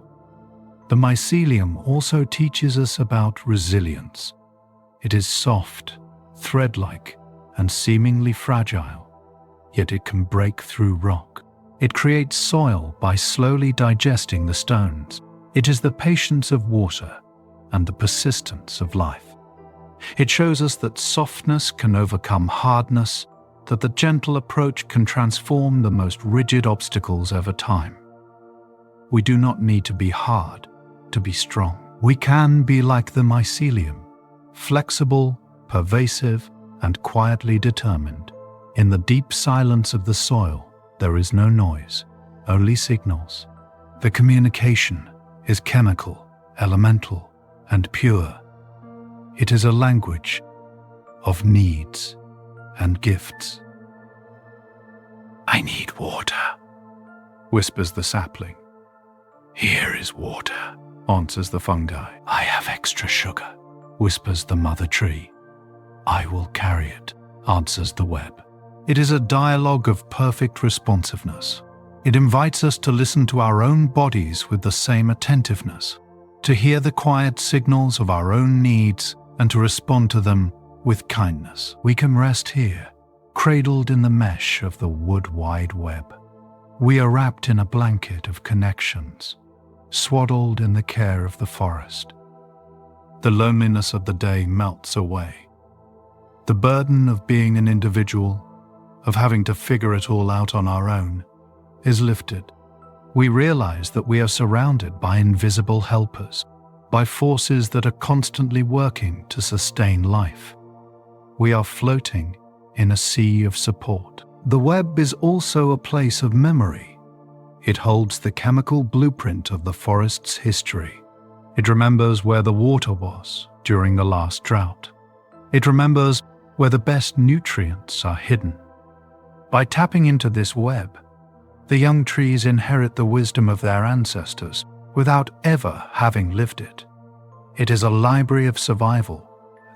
The mycelium also teaches us about resilience. It is soft, thread-like, and seemingly fragile, yet it can break through rock. It creates soil by slowly digesting the stones. It is the patience of water and the persistence of life. It shows us that softness can overcome hardness, that the gentle approach can transform the most rigid obstacles over time. We do not need to be hard to be strong. We can be like the mycelium, flexible, pervasive, and quietly determined. In the deep silence of the soil, there is no noise, only signals. The communication is chemical, elemental, and pure. It is a language of needs and gifts. "I need water," whispers the sapling. "Here is water," answers the fungi. "I have extra sugar," whispers the mother tree. "I will carry it," answers the web. It is a dialogue of perfect responsiveness. It invites us to listen to our own bodies with the same attentiveness, to hear the quiet signals of our own needs and to respond to them with kindness. We can rest here, cradled in the mesh of the wood wide web. We are wrapped in a blanket of connections, swaddled in the care of the forest. The loneliness of the day melts away. The burden of being an individual, of having to figure it all out on our own, is lifted. We realize that we are surrounded by invisible helpers, by forces that are constantly working to sustain life. We are floating in a sea of support. The web is also a place of memory. It holds the chemical blueprint of the forest's history. It remembers where the water was during the last drought. It remembers where the best nutrients are hidden. By tapping into this web, the young trees inherit the wisdom of their ancestors without ever having lived it. It is a library of survival,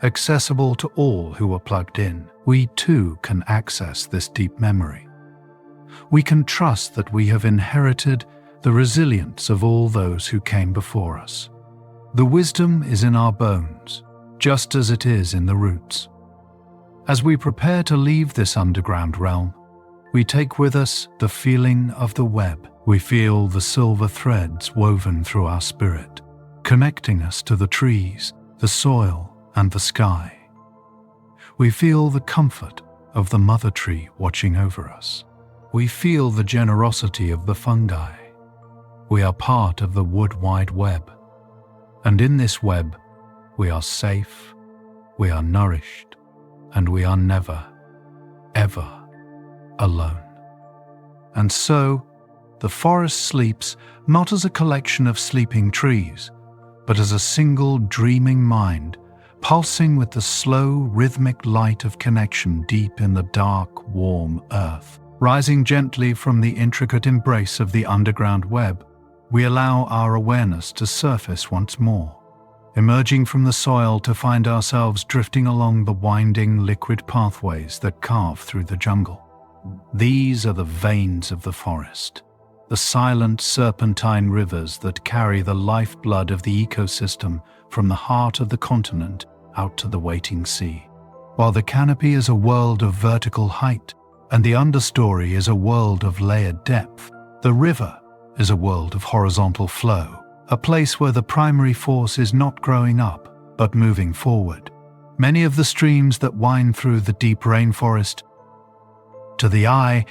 accessible to all who are plugged in. We too can access this deep memory. We can trust that we have inherited the resilience of all those who came before us. The wisdom is in our bones, just as it is in the roots. As we prepare to leave this underground realm, we take with us the feeling of the web. We feel the silver threads woven through our spirit, connecting us to the trees, the soil, and the sky. We feel the comfort of the mother tree watching over us. We feel the generosity of the fungi. We are part of the wood wide web. And in this web, we are safe, we are nourished, and we are never, ever alone. And so, the forest sleeps not as a collection of sleeping trees, but as a single dreaming mind, pulsing with the slow, rhythmic light of connection deep in the dark, warm earth. Rising gently from the intricate embrace of the underground web, we allow our awareness to surface once more, emerging from the soil to find ourselves drifting along the winding, liquid pathways that carve through the jungle. These are the veins of the forest, the silent serpentine rivers that carry the lifeblood of the ecosystem from the heart of the continent out to the waiting sea. While the canopy is a world of vertical height, and the understory is a world of layered depth, the river is a world of horizontal flow, a place where the primary force is not growing up, but moving forward. Many of the streams that wind through the deep rainforest, to the eye,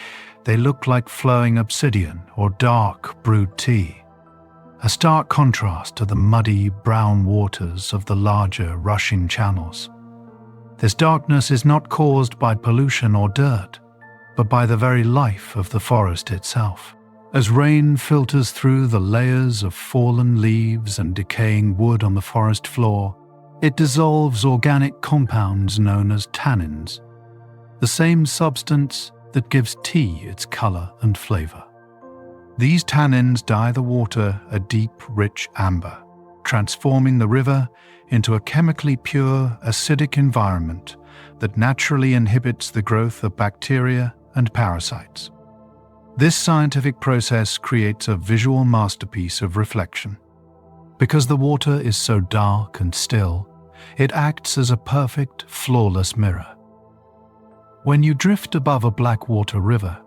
they look like flowing obsidian or dark brewed tea, a stark contrast to the muddy, brown waters of the larger, rushing channels. This darkness is not caused by pollution or dirt, but by the very life of the forest itself. As rain filters through the layers of fallen leaves and decaying wood on the forest floor, it dissolves organic compounds known as tannins, the same substance that gives tea its color and flavor. These tannins dye the water a deep, rich amber, transforming the river into a chemically pure, acidic environment that naturally inhibits the growth of bacteria and parasites. This scientific process creates a visual masterpiece of reflection. Because the water is so dark and still, it acts as a perfect, flawless mirror. When you drift above a Blackwater river,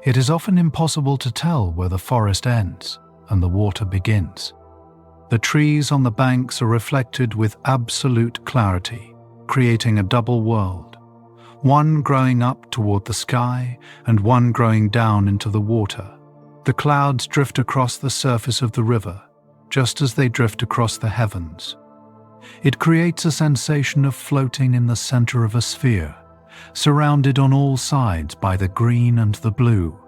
it is often impossible to tell where the forest ends and the water begins. The trees on the banks are reflected with absolute clarity, creating a double world, one growing up toward the sky and one growing down into the water. The clouds drift across the surface of the river, just as they drift across the heavens. It creates a sensation of floating in the center of a sphere, surrounded on all sides by the green and the blue,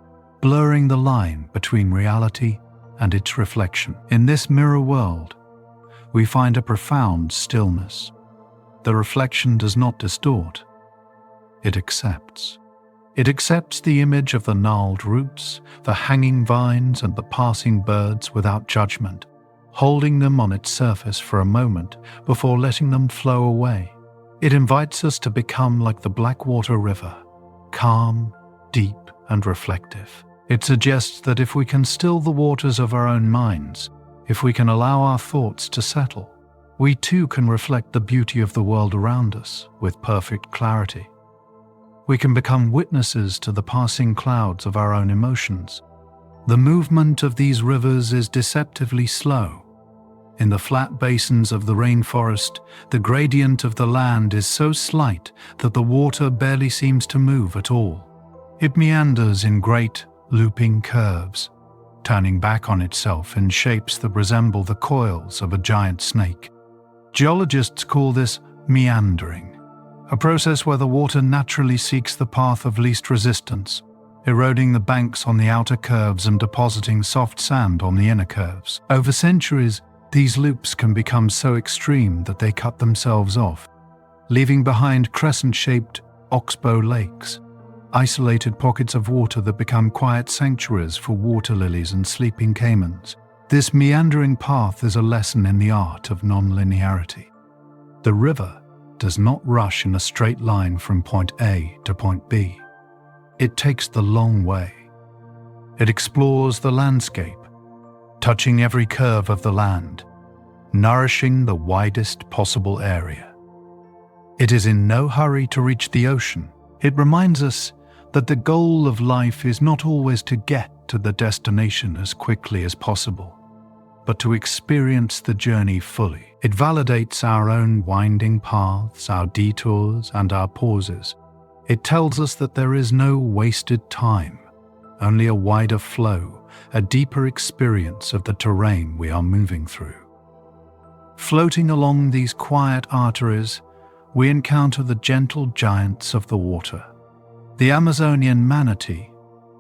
blurring the line between reality and its reflection. In this mirror world, we find a profound stillness. the reflection does not distort. It accepts. It accepts the image of the gnarled roots, the hanging vines, and the passing birds without judgment, holding them on its surface for a moment before letting them flow away. It invites us to become like the Blackwater River, calm, deep, and reflective. It suggests that if we can still the waters of our own minds, if we can allow our thoughts to settle, we too can reflect the beauty of the world around us with perfect clarity. We can become witnesses to the passing clouds of our own emotions. The movement of these rivers is deceptively slow. In the flat basins of the rainforest, the gradient of the land is so slight that the water barely seems to move at all. It meanders in great, looping curves, turning back on itself in shapes that resemble the coils of a giant snake. Geologists call this meandering, a process where the water naturally seeks the path of least resistance, eroding the banks on the outer curves and depositing soft sand on the inner curves. Over centuries, these loops can become so extreme that they cut themselves off, leaving behind crescent-shaped oxbow lakes, isolated pockets of water that become quiet sanctuaries for water lilies and sleeping caimans. This meandering path is a lesson in the art of non-linearity. The river does not rush in a straight line from point A to point B. It takes the long way. It explores the landscape, touching every curve of the land, nourishing the widest possible area. It is in no hurry to reach the ocean. It reminds us that the goal of life is not always to get to the destination as quickly as possible, but to experience the journey fully. It validates our own winding paths, our detours, and our pauses. It tells us that there is no wasted time, only a wider flow, a deeper experience of the terrain we are moving through. Floating along these quiet arteries, we encounter the gentle giants of the water. The Amazonian manatee,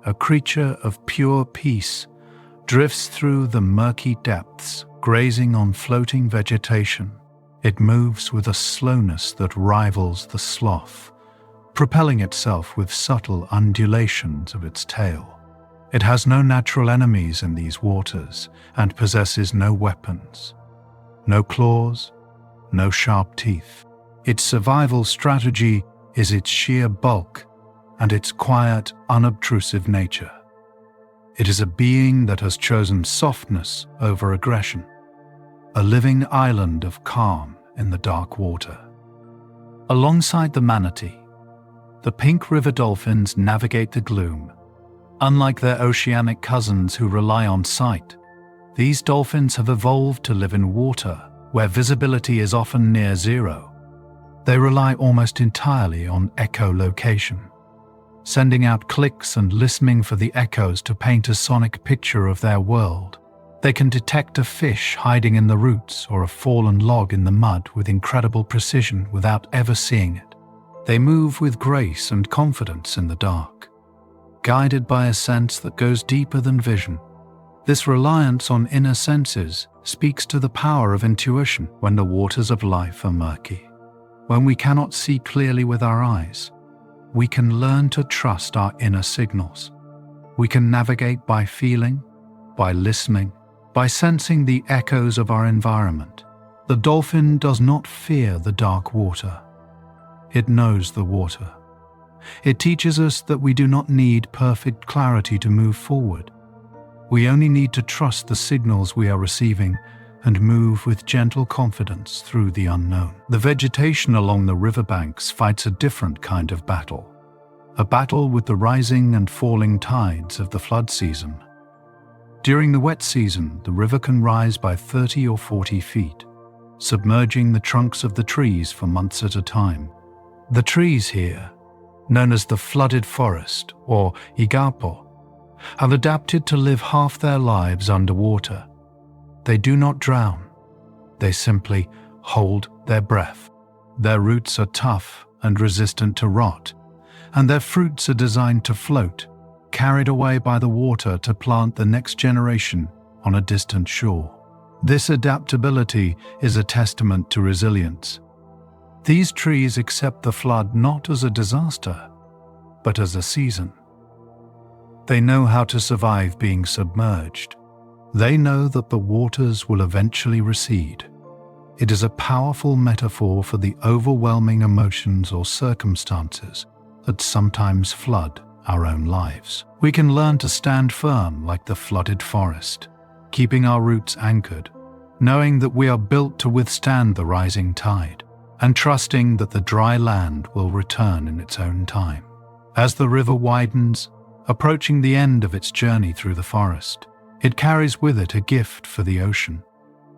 a creature of pure peace, drifts through the murky depths, grazing on floating vegetation. It moves with a slowness that rivals the sloth, propelling itself with subtle undulations of its tail. It has no natural enemies in these waters and possesses no weapons, no claws, no sharp teeth. Its survival strategy is its sheer bulk and its quiet, unobtrusive nature. It is a being that has chosen softness over aggression, a living island of calm in the dark water. Alongside the manatee, the pink river dolphins navigate the gloom. Unlike their oceanic cousins who rely on sight, these dolphins have evolved to live in water where visibility is often near zero. They rely almost entirely on echolocation, sending out clicks and listening for the echoes to paint a sonic picture of their world. They can detect a fish hiding in the roots or a fallen log in the mud with incredible precision without ever seeing it. They move with grace and confidence in the dark, guided by a sense that goes deeper than vision. This reliance on inner senses speaks to the power of intuition when the waters of life are murky. When we cannot see clearly with our eyes, we can learn to trust our inner signals. We can navigate by feeling, by listening, by sensing the echoes of our environment. The dolphin does not fear the dark water. It knows the water. It teaches us that we do not need perfect clarity to move forward. We only need to trust the signals we are receiving and move with gentle confidence through the unknown. The vegetation along the riverbanks fights a different kind of battle, a battle with the rising and falling tides of the flood season. During the wet season, the river can rise by 30 or 40 feet, submerging the trunks of the trees for months at a time. The trees here, known as the flooded forest or igapo, have adapted to live half their lives underwater. They do not drown. They simply hold their breath. Their roots are tough and resistant to rot, and their fruits are designed to float, carried away by the water to plant the next generation on a distant shore. This adaptability is a testament to resilience. These trees accept the flood not as a disaster, but as a season. They know how to survive being submerged. They know that the waters will eventually recede. It is a powerful metaphor for the overwhelming emotions or circumstances that sometimes flood our own lives. We can learn to stand firm like the flooded forest, keeping our roots anchored, knowing that we are built to withstand the rising tide, and trusting that the dry land will return in its own time. As the river widens, approaching the end of its journey through the forest, it carries with it a gift for the ocean.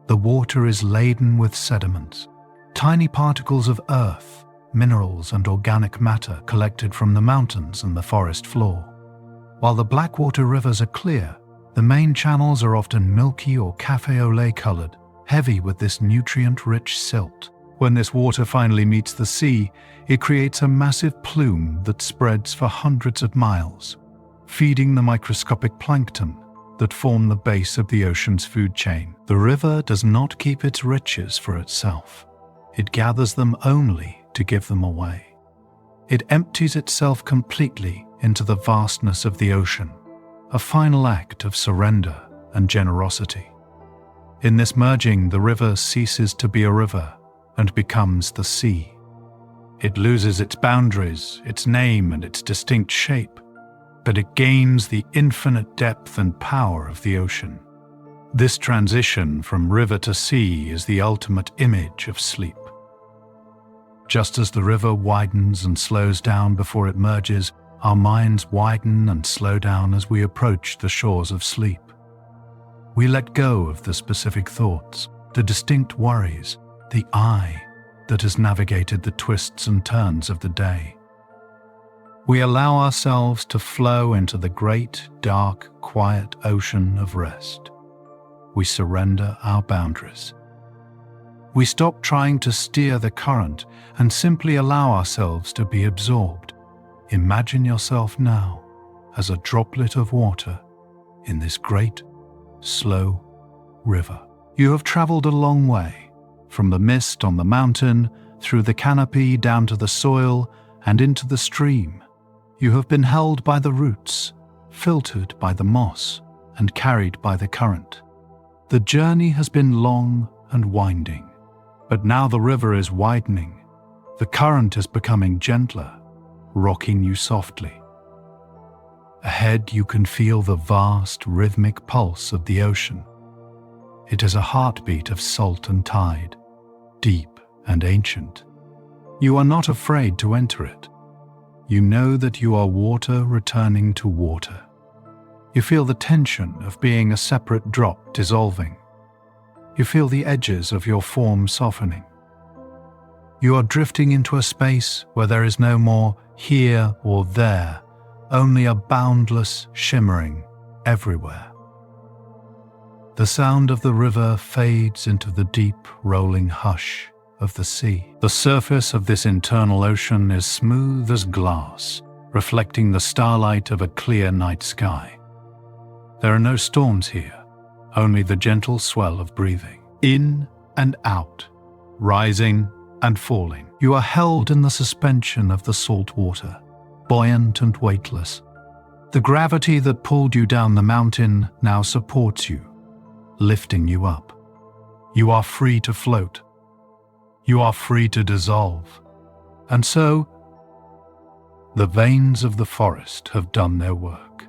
The water is laden with sediments, tiny particles of earth, minerals and organic matter collected from the mountains and the forest floor. While the Blackwater rivers are clear, the main channels are often milky or café au lait colored, heavy with this nutrient-rich silt. When this water finally meets the sea, it creates a massive plume that spreads for hundreds of miles, feeding the microscopic plankton that form the base of the ocean's food chain. The river does not keep its riches for itself. It gathers them only to give them away. It empties itself completely into the vastness of the ocean, a final act of surrender and generosity. In this merging, the river ceases to be a river and becomes the sea. It loses its boundaries, its name, and its distinct shape, but it gains the infinite depth and power of the ocean. This transition from river to sea is the ultimate image of sleep. Just as the river widens and slows down before it merges, our minds widen and slow down as we approach the shores of sleep. We let go of the specific thoughts, the distinct worries, the I that has navigated the twists and turns of the day. We allow ourselves to flow into the great, dark, quiet ocean of rest. We surrender our boundaries. We stop trying to steer the current and simply allow ourselves to be absorbed. Imagine yourself now as a droplet of water in this great, slow river. You have traveled a long way, from the mist on the mountain, through the canopy, down to the soil, and into the stream. You have been held by the roots, filtered by the moss, and carried by the current. The journey has been long and winding, but now the river is widening. The current is becoming gentler, rocking you softly. Ahead you can feel the vast rhythmic pulse of the ocean. It is a heartbeat of salt and tide, deep and ancient. You are not afraid to enter it. You know that you are water returning to water. You feel the tension of being a separate drop dissolving. You feel the edges of your form softening. You are drifting into a space where there is no more here or there, only a boundless shimmering everywhere. The sound of the river fades into the deep, rolling hush of the sea. The surface of this internal ocean is smooth as glass, reflecting the starlight of a clear night sky. There are no storms here, only the gentle swell of breathing. In and out, rising and falling. You are held in the suspension of the salt water, buoyant and weightless. The gravity that pulled you down the mountain now supports you, lifting you up. You are free to float. You are free to dissolve. And so, the veins of the forest have done their work.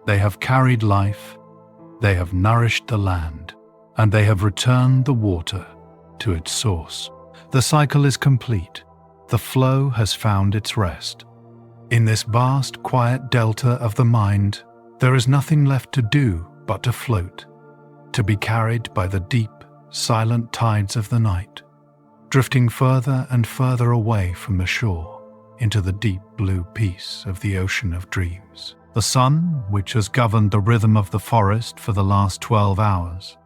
They have carried life, they have nourished the land, and they have returned the water to its source. The cycle is complete. The flow has found its rest. In this vast, quiet delta of the mind, there is nothing left to do but to float, to be carried by the deep, silent tides of the night, drifting further and further away from the shore into the deep blue peace of the ocean of dreams. The sun, which has governed the rhythm of the forest for the last 12 hours,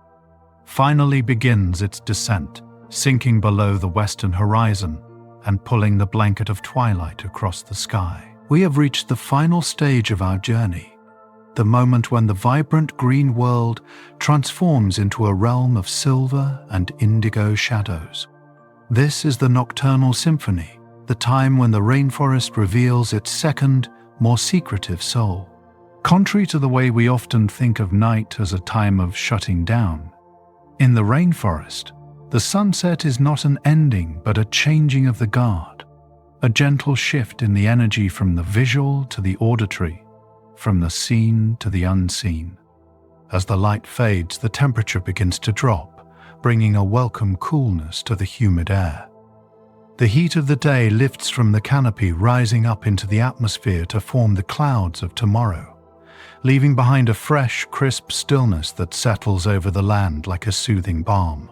finally begins its descent, sinking below the western horizon and pulling the blanket of twilight across the sky. We have reached the final stage of our journey, the moment when the vibrant green world transforms into a realm of silver and indigo shadows. This is the Nocturnal Symphony, the time when the rainforest reveals its second, more secretive soul. Contrary to the way we often think of night as a time of shutting down, in the rainforest, the sunset is not an ending but a changing of the guard, a gentle shift in the energy from the visual to the auditory, from the seen to the unseen. As the light fades, the temperature begins to drop, bringing a welcome coolness to the humid air. The heat of the day lifts from the canopy, rising up into the atmosphere to form the clouds of tomorrow, leaving behind a fresh, crisp stillness that settles over the land like a soothing balm.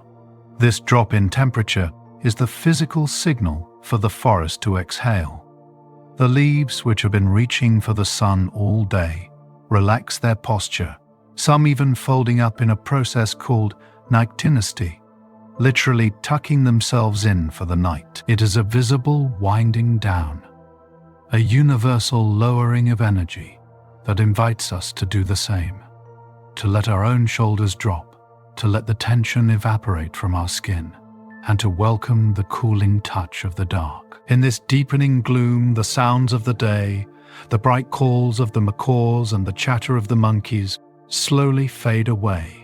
This drop in temperature is the physical signal for the forest to exhale. The leaves, which have been reaching for the sun all day, relax their posture, some even folding up in a process called nyctinisty, literally tucking themselves in for the night. It is a visible winding down, a universal lowering of energy that invites us to do the same, to let our own shoulders drop, to let the tension evaporate from our skin, and to welcome the cooling touch of the dark. In this deepening gloom, the sounds of the day, the bright calls of the macaws and the chatter of the monkeys slowly fade away,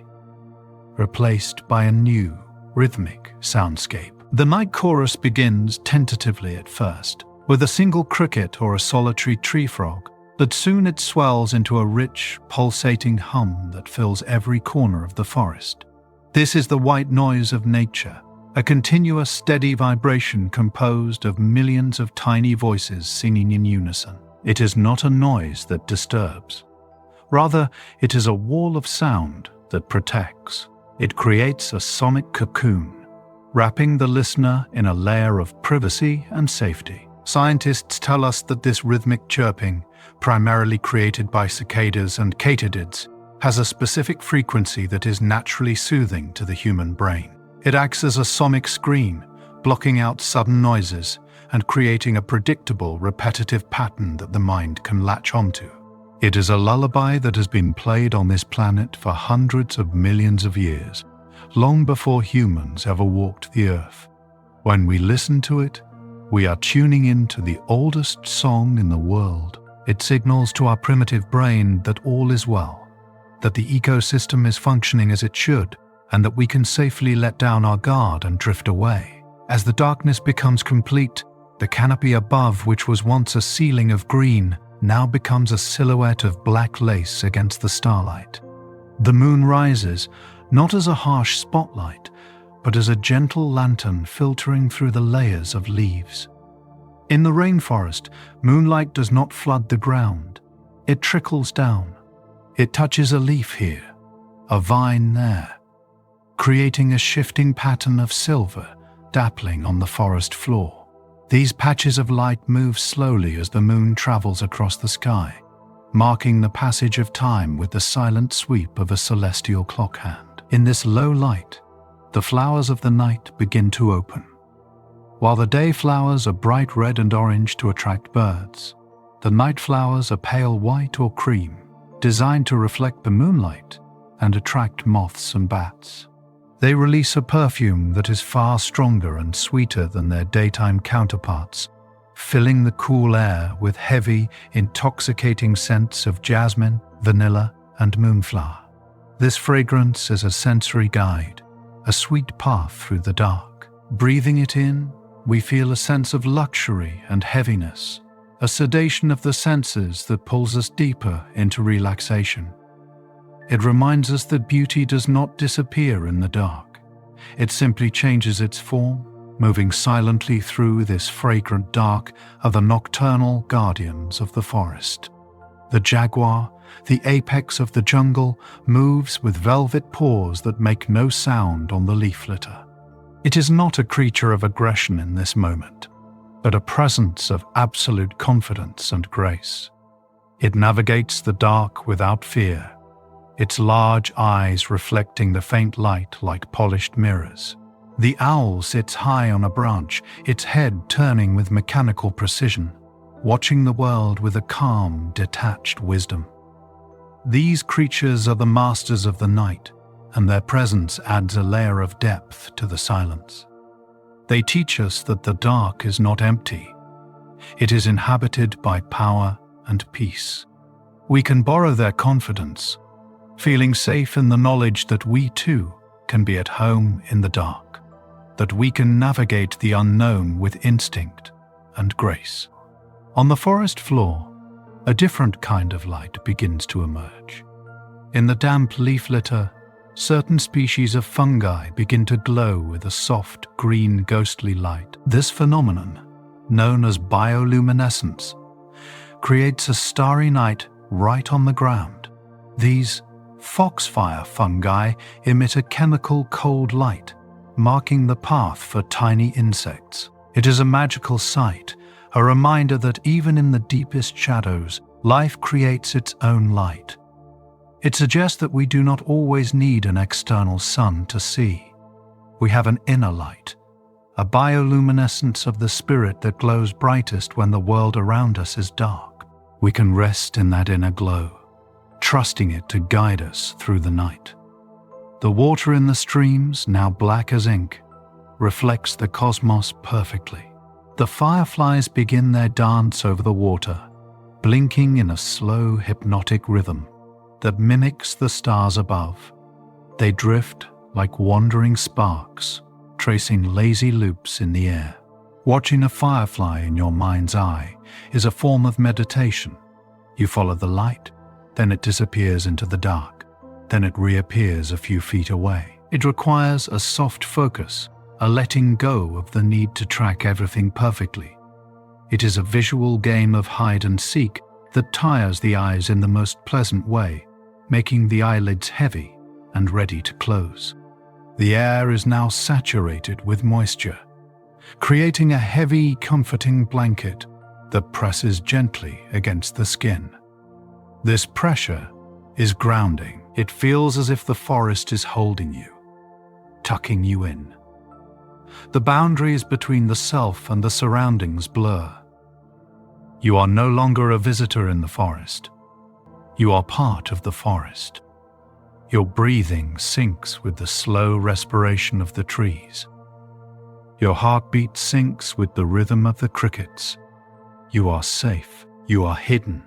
replaced by a new, rhythmic soundscape. The night chorus begins tentatively at first, with a single cricket or a solitary tree frog, but soon it swells into a rich, pulsating hum that fills every corner of the forest. This is the white noise of nature, a continuous, steady vibration composed of millions of tiny voices singing in unison. It is not a noise that disturbs. Rather, it is a wall of sound that protects. It creates a sonic cocoon, wrapping the listener in a layer of privacy and safety. Scientists tell us that this rhythmic chirping, primarily created by cicadas and katydids, has a specific frequency that is naturally soothing to the human brain. It acts as a sonic screen, blocking out sudden noises and creating a predictable, repetitive pattern that the mind can latch onto. It is a lullaby that has been played on this planet for hundreds of millions of years, long before humans ever walked the earth. When we listen to it, we are tuning into the oldest song in the world. It signals to our primitive brain that all is well, that the ecosystem is functioning as it should, and that we can safely let down our guard and drift away. As the darkness becomes complete, the canopy above, which was once a ceiling of green, now becomes a silhouette of black lace against the starlight. The moon rises, not as a harsh spotlight, but as a gentle lantern filtering through the layers of leaves. In the rainforest, moonlight does not flood the ground. It trickles down. It touches a leaf here, a vine there, creating a shifting pattern of silver dappling on the forest floor. These patches of light move slowly as the moon travels across the sky, marking the passage of time with the silent sweep of a celestial clock hand. In this low light, the flowers of the night begin to open. While the day flowers are bright red and orange to attract birds, the night flowers are pale white or cream, designed to reflect the moonlight and attract moths and bats. They release a perfume that is far stronger and sweeter than their daytime counterparts, filling the cool air with heavy, intoxicating scents of jasmine, vanilla, and moonflower. This fragrance is a sensory guide, a sweet path through the dark. Breathing it in, we feel a sense of luxury and heaviness, a sedation of the senses that pulls us deeper into relaxation. It reminds us that beauty does not disappear in the dark. It simply changes its form, moving silently through this fragrant dark of the nocturnal guardians of the forest. The jaguar, the apex of the jungle, moves with velvet paws that make no sound on the leaf litter. It is not a creature of aggression in this moment, but a presence of absolute confidence and grace. It navigates the dark without fear, its large eyes reflecting the faint light like polished mirrors. The owl sits high on a branch, its head turning with mechanical precision, watching the world with a calm, detached wisdom. These creatures are the masters of the night, and their presence adds a layer of depth to the silence. They teach us that the dark is not empty. It is inhabited by power and peace. We can borrow their confidence, feeling safe in the knowledge that we too can be at home in the dark, that we can navigate the unknown with instinct and grace. On the forest floor, a different kind of light begins to emerge. In the damp leaf litter, certain species of fungi begin to glow with a soft, green, ghostly light. This phenomenon, known as bioluminescence, creates a starry night right on the ground. These foxfire fungi emit a chemical cold light, marking the path for tiny insects. It is a magical sight, a reminder that even in the deepest shadows, life creates its own light. It suggests that we do not always need an external sun to see. We have an inner light, a bioluminescence of the spirit that glows brightest when the world around us is dark. We can rest in that inner glow, trusting it to guide us through the night. The water in the streams, now black as ink, reflects the cosmos perfectly. The fireflies begin their dance over the water, blinking in a slow, hypnotic rhythm that mimics the stars above. They drift like wandering sparks, tracing lazy loops in the air. Watching a firefly in your mind's eye is a form of meditation. You follow the light, then it disappears into the dark, then it reappears a few feet away. It requires a soft focus, a letting go of the need to track everything perfectly. It is a visual game of hide and seek that tires the eyes in the most pleasant way, making the eyelids heavy and ready to close. The air is now saturated with moisture, creating a heavy, comforting blanket that presses gently against the skin. This pressure is grounding. It feels as if the forest is holding you, tucking you in. The boundaries between the self and the surroundings blur. You are no longer a visitor in the forest. You are part of the forest. Your breathing syncs with the slow respiration of the trees. Your heartbeat syncs with the rhythm of the crickets. You are safe. You are hidden.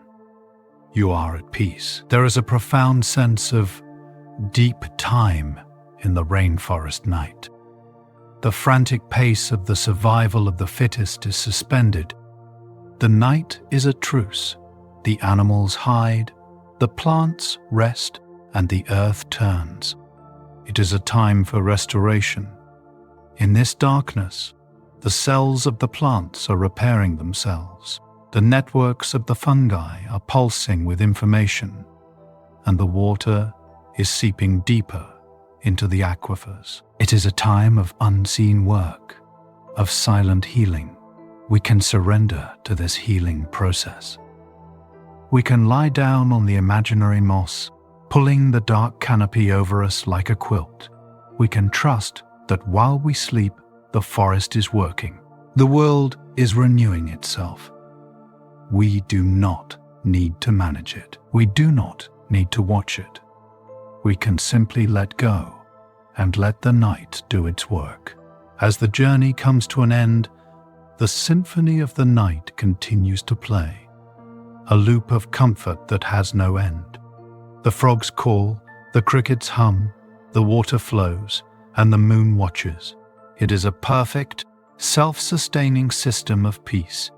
You are at peace. There is a profound sense of deep time in the rainforest night. The frantic pace of the survival of the fittest is suspended. The night is a truce. The animals hide, the plants rest, and the earth turns. It is a time for restoration. In this darkness, the cells of the plants are repairing themselves. The networks of the fungi are pulsing with information, and the water is seeping deeper into the aquifers. It is a time of unseen work, of silent healing. We can surrender to this healing process. We can lie down on the imaginary moss, pulling the dark canopy over us like a quilt. We can trust that while we sleep, the forest is working. The world is renewing itself. We do not need to manage it. We do not need to watch it. We can simply let go and let the night do its work. As the journey comes to an end, the symphony of the night continues to play, a loop of comfort that has no end. The frogs call, the crickets hum, the water flows, and the moon watches. It is a perfect, self-sustaining system of peace.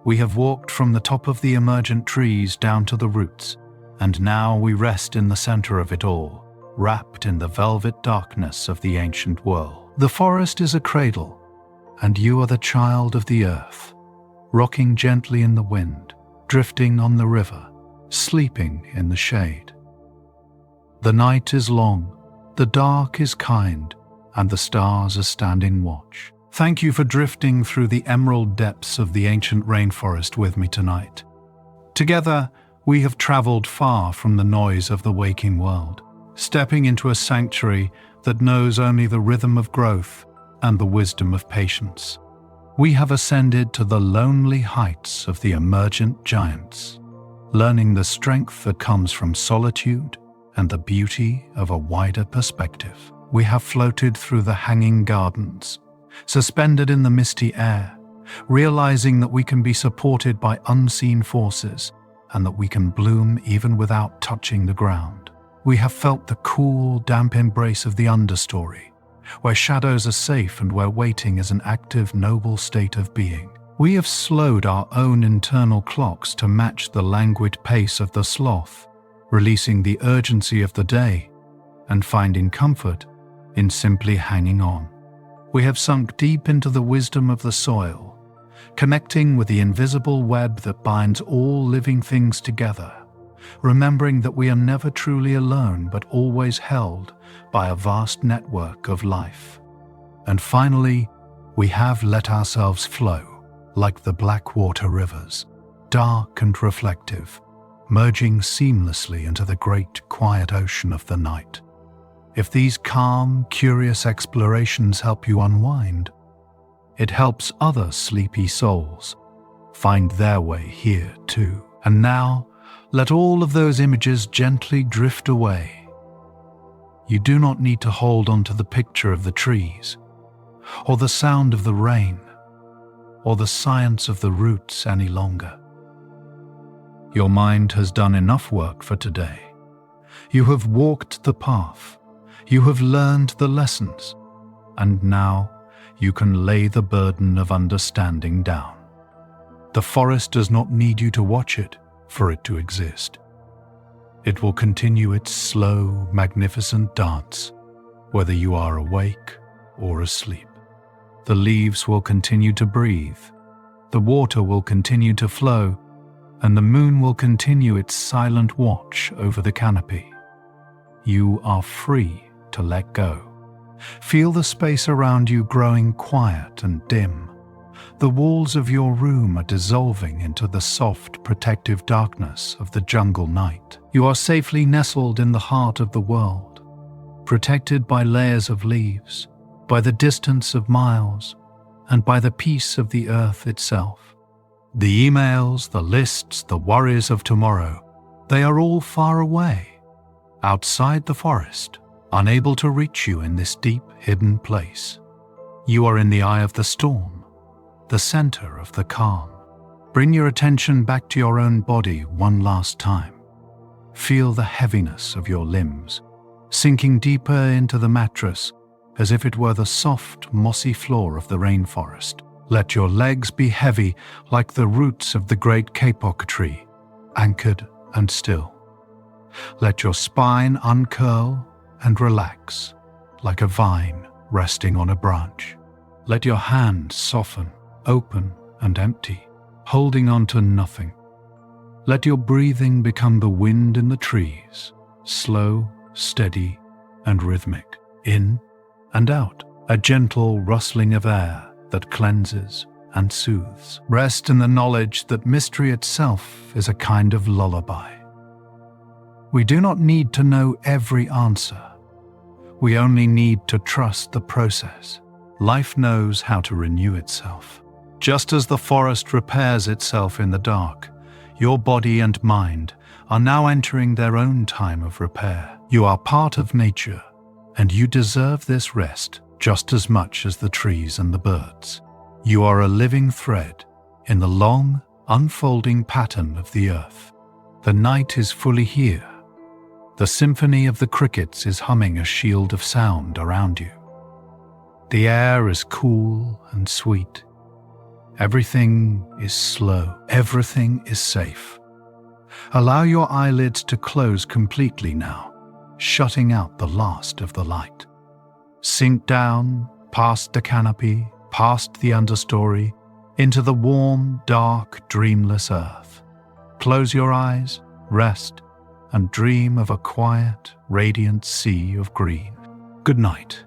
We have walked from the top of the emergent trees down to the roots, and now we rest in the center of it all, wrapped in the velvet darkness of the ancient world. The forest is a cradle, and you are the child of the earth, rocking gently in the wind, drifting on the river, sleeping in the shade. The night is long, the dark is kind, and the stars are standing watch. Thank you for drifting through the emerald depths of the ancient rainforest with me tonight. Together, we have traveled far from the noise of the waking world, stepping into a sanctuary that knows only the rhythm of growth and the wisdom of patience. We have ascended to the lonely heights of the emergent giants, learning the strength that comes from solitude and the beauty of a wider perspective. We have floated through the hanging gardens, suspended in the misty air, realizing that we can be supported by unseen forces and that we can bloom even without touching the ground. We have felt the cool, damp embrace of the Understory, where shadows are safe and where waiting is an active, noble state of being. We have slowed our own internal clocks to match the languid pace of the sloth, releasing the urgency of the day and finding comfort in simply hanging on. We have sunk deep into the wisdom of the soil, connecting with the invisible web that binds all living things together, remembering that we are never truly alone but always held by a vast network of life. And finally, we have let ourselves flow like the Blackwater rivers, dark and reflective, merging seamlessly into the great quiet ocean of the night. If these calm, curious explorations help you unwind, it helps other sleepy souls find their way here too. And now, let all of those images gently drift away. You do not need to hold on to the picture of the trees, or the sound of the rain, or the science of the roots any longer. Your mind has done enough work for today. You have walked the path, you have learned the lessons, and now you can lay the burden of understanding down. The forest does not need you to watch it for it to exist. It will continue its slow, magnificent dance, whether you are awake or asleep. The leaves will continue to breathe, the water will continue to flow, and the moon will continue its silent watch over the canopy. You are free to let go. Feel the space around you growing quiet and dim. The walls of your room are dissolving into the soft, protective darkness of the jungle night. You are safely nestled in the heart of the world, protected by layers of leaves, by the distance of miles, and by the peace of the earth itself. The emails, the lists, the worries of tomorrow, they are all far away, outside the forest, unable to reach you in this deep, hidden place. You are in the eye of the storm, the center of the calm. Bring your attention back to your own body one last time. Feel the heaviness of your limbs, sinking deeper into the mattress as if it were the soft, mossy floor of the rainforest. Let your legs be heavy like the roots of the great kapok tree, anchored and still. Let your spine uncurl and relax like a vine resting on a branch. Let your hands soften, open and empty, holding on to nothing. Let your breathing become the wind in the trees, slow, steady and rhythmic, in and out, a gentle rustling of air that cleanses and soothes. Rest in the knowledge that mystery itself is a kind of lullaby. We do not need to know every answer. We only need to trust the process. Life knows how to renew itself. Just as the forest repairs itself in the dark, your body and mind are now entering their own time of repair. You are part of nature, and you deserve this rest just as much as the trees and the birds. You are a living thread in the long, unfolding pattern of the earth. The night is fully here. The symphony of the crickets is humming a shield of sound around you. The air is cool and sweet. Everything is slow. Everything is safe. Allow your eyelids to close completely now, shutting out the last of the light. Sink down past the canopy, past the understory, into the warm, dark, dreamless earth. Close your eyes, rest, and dream of a quiet, radiant sea of green. Good night.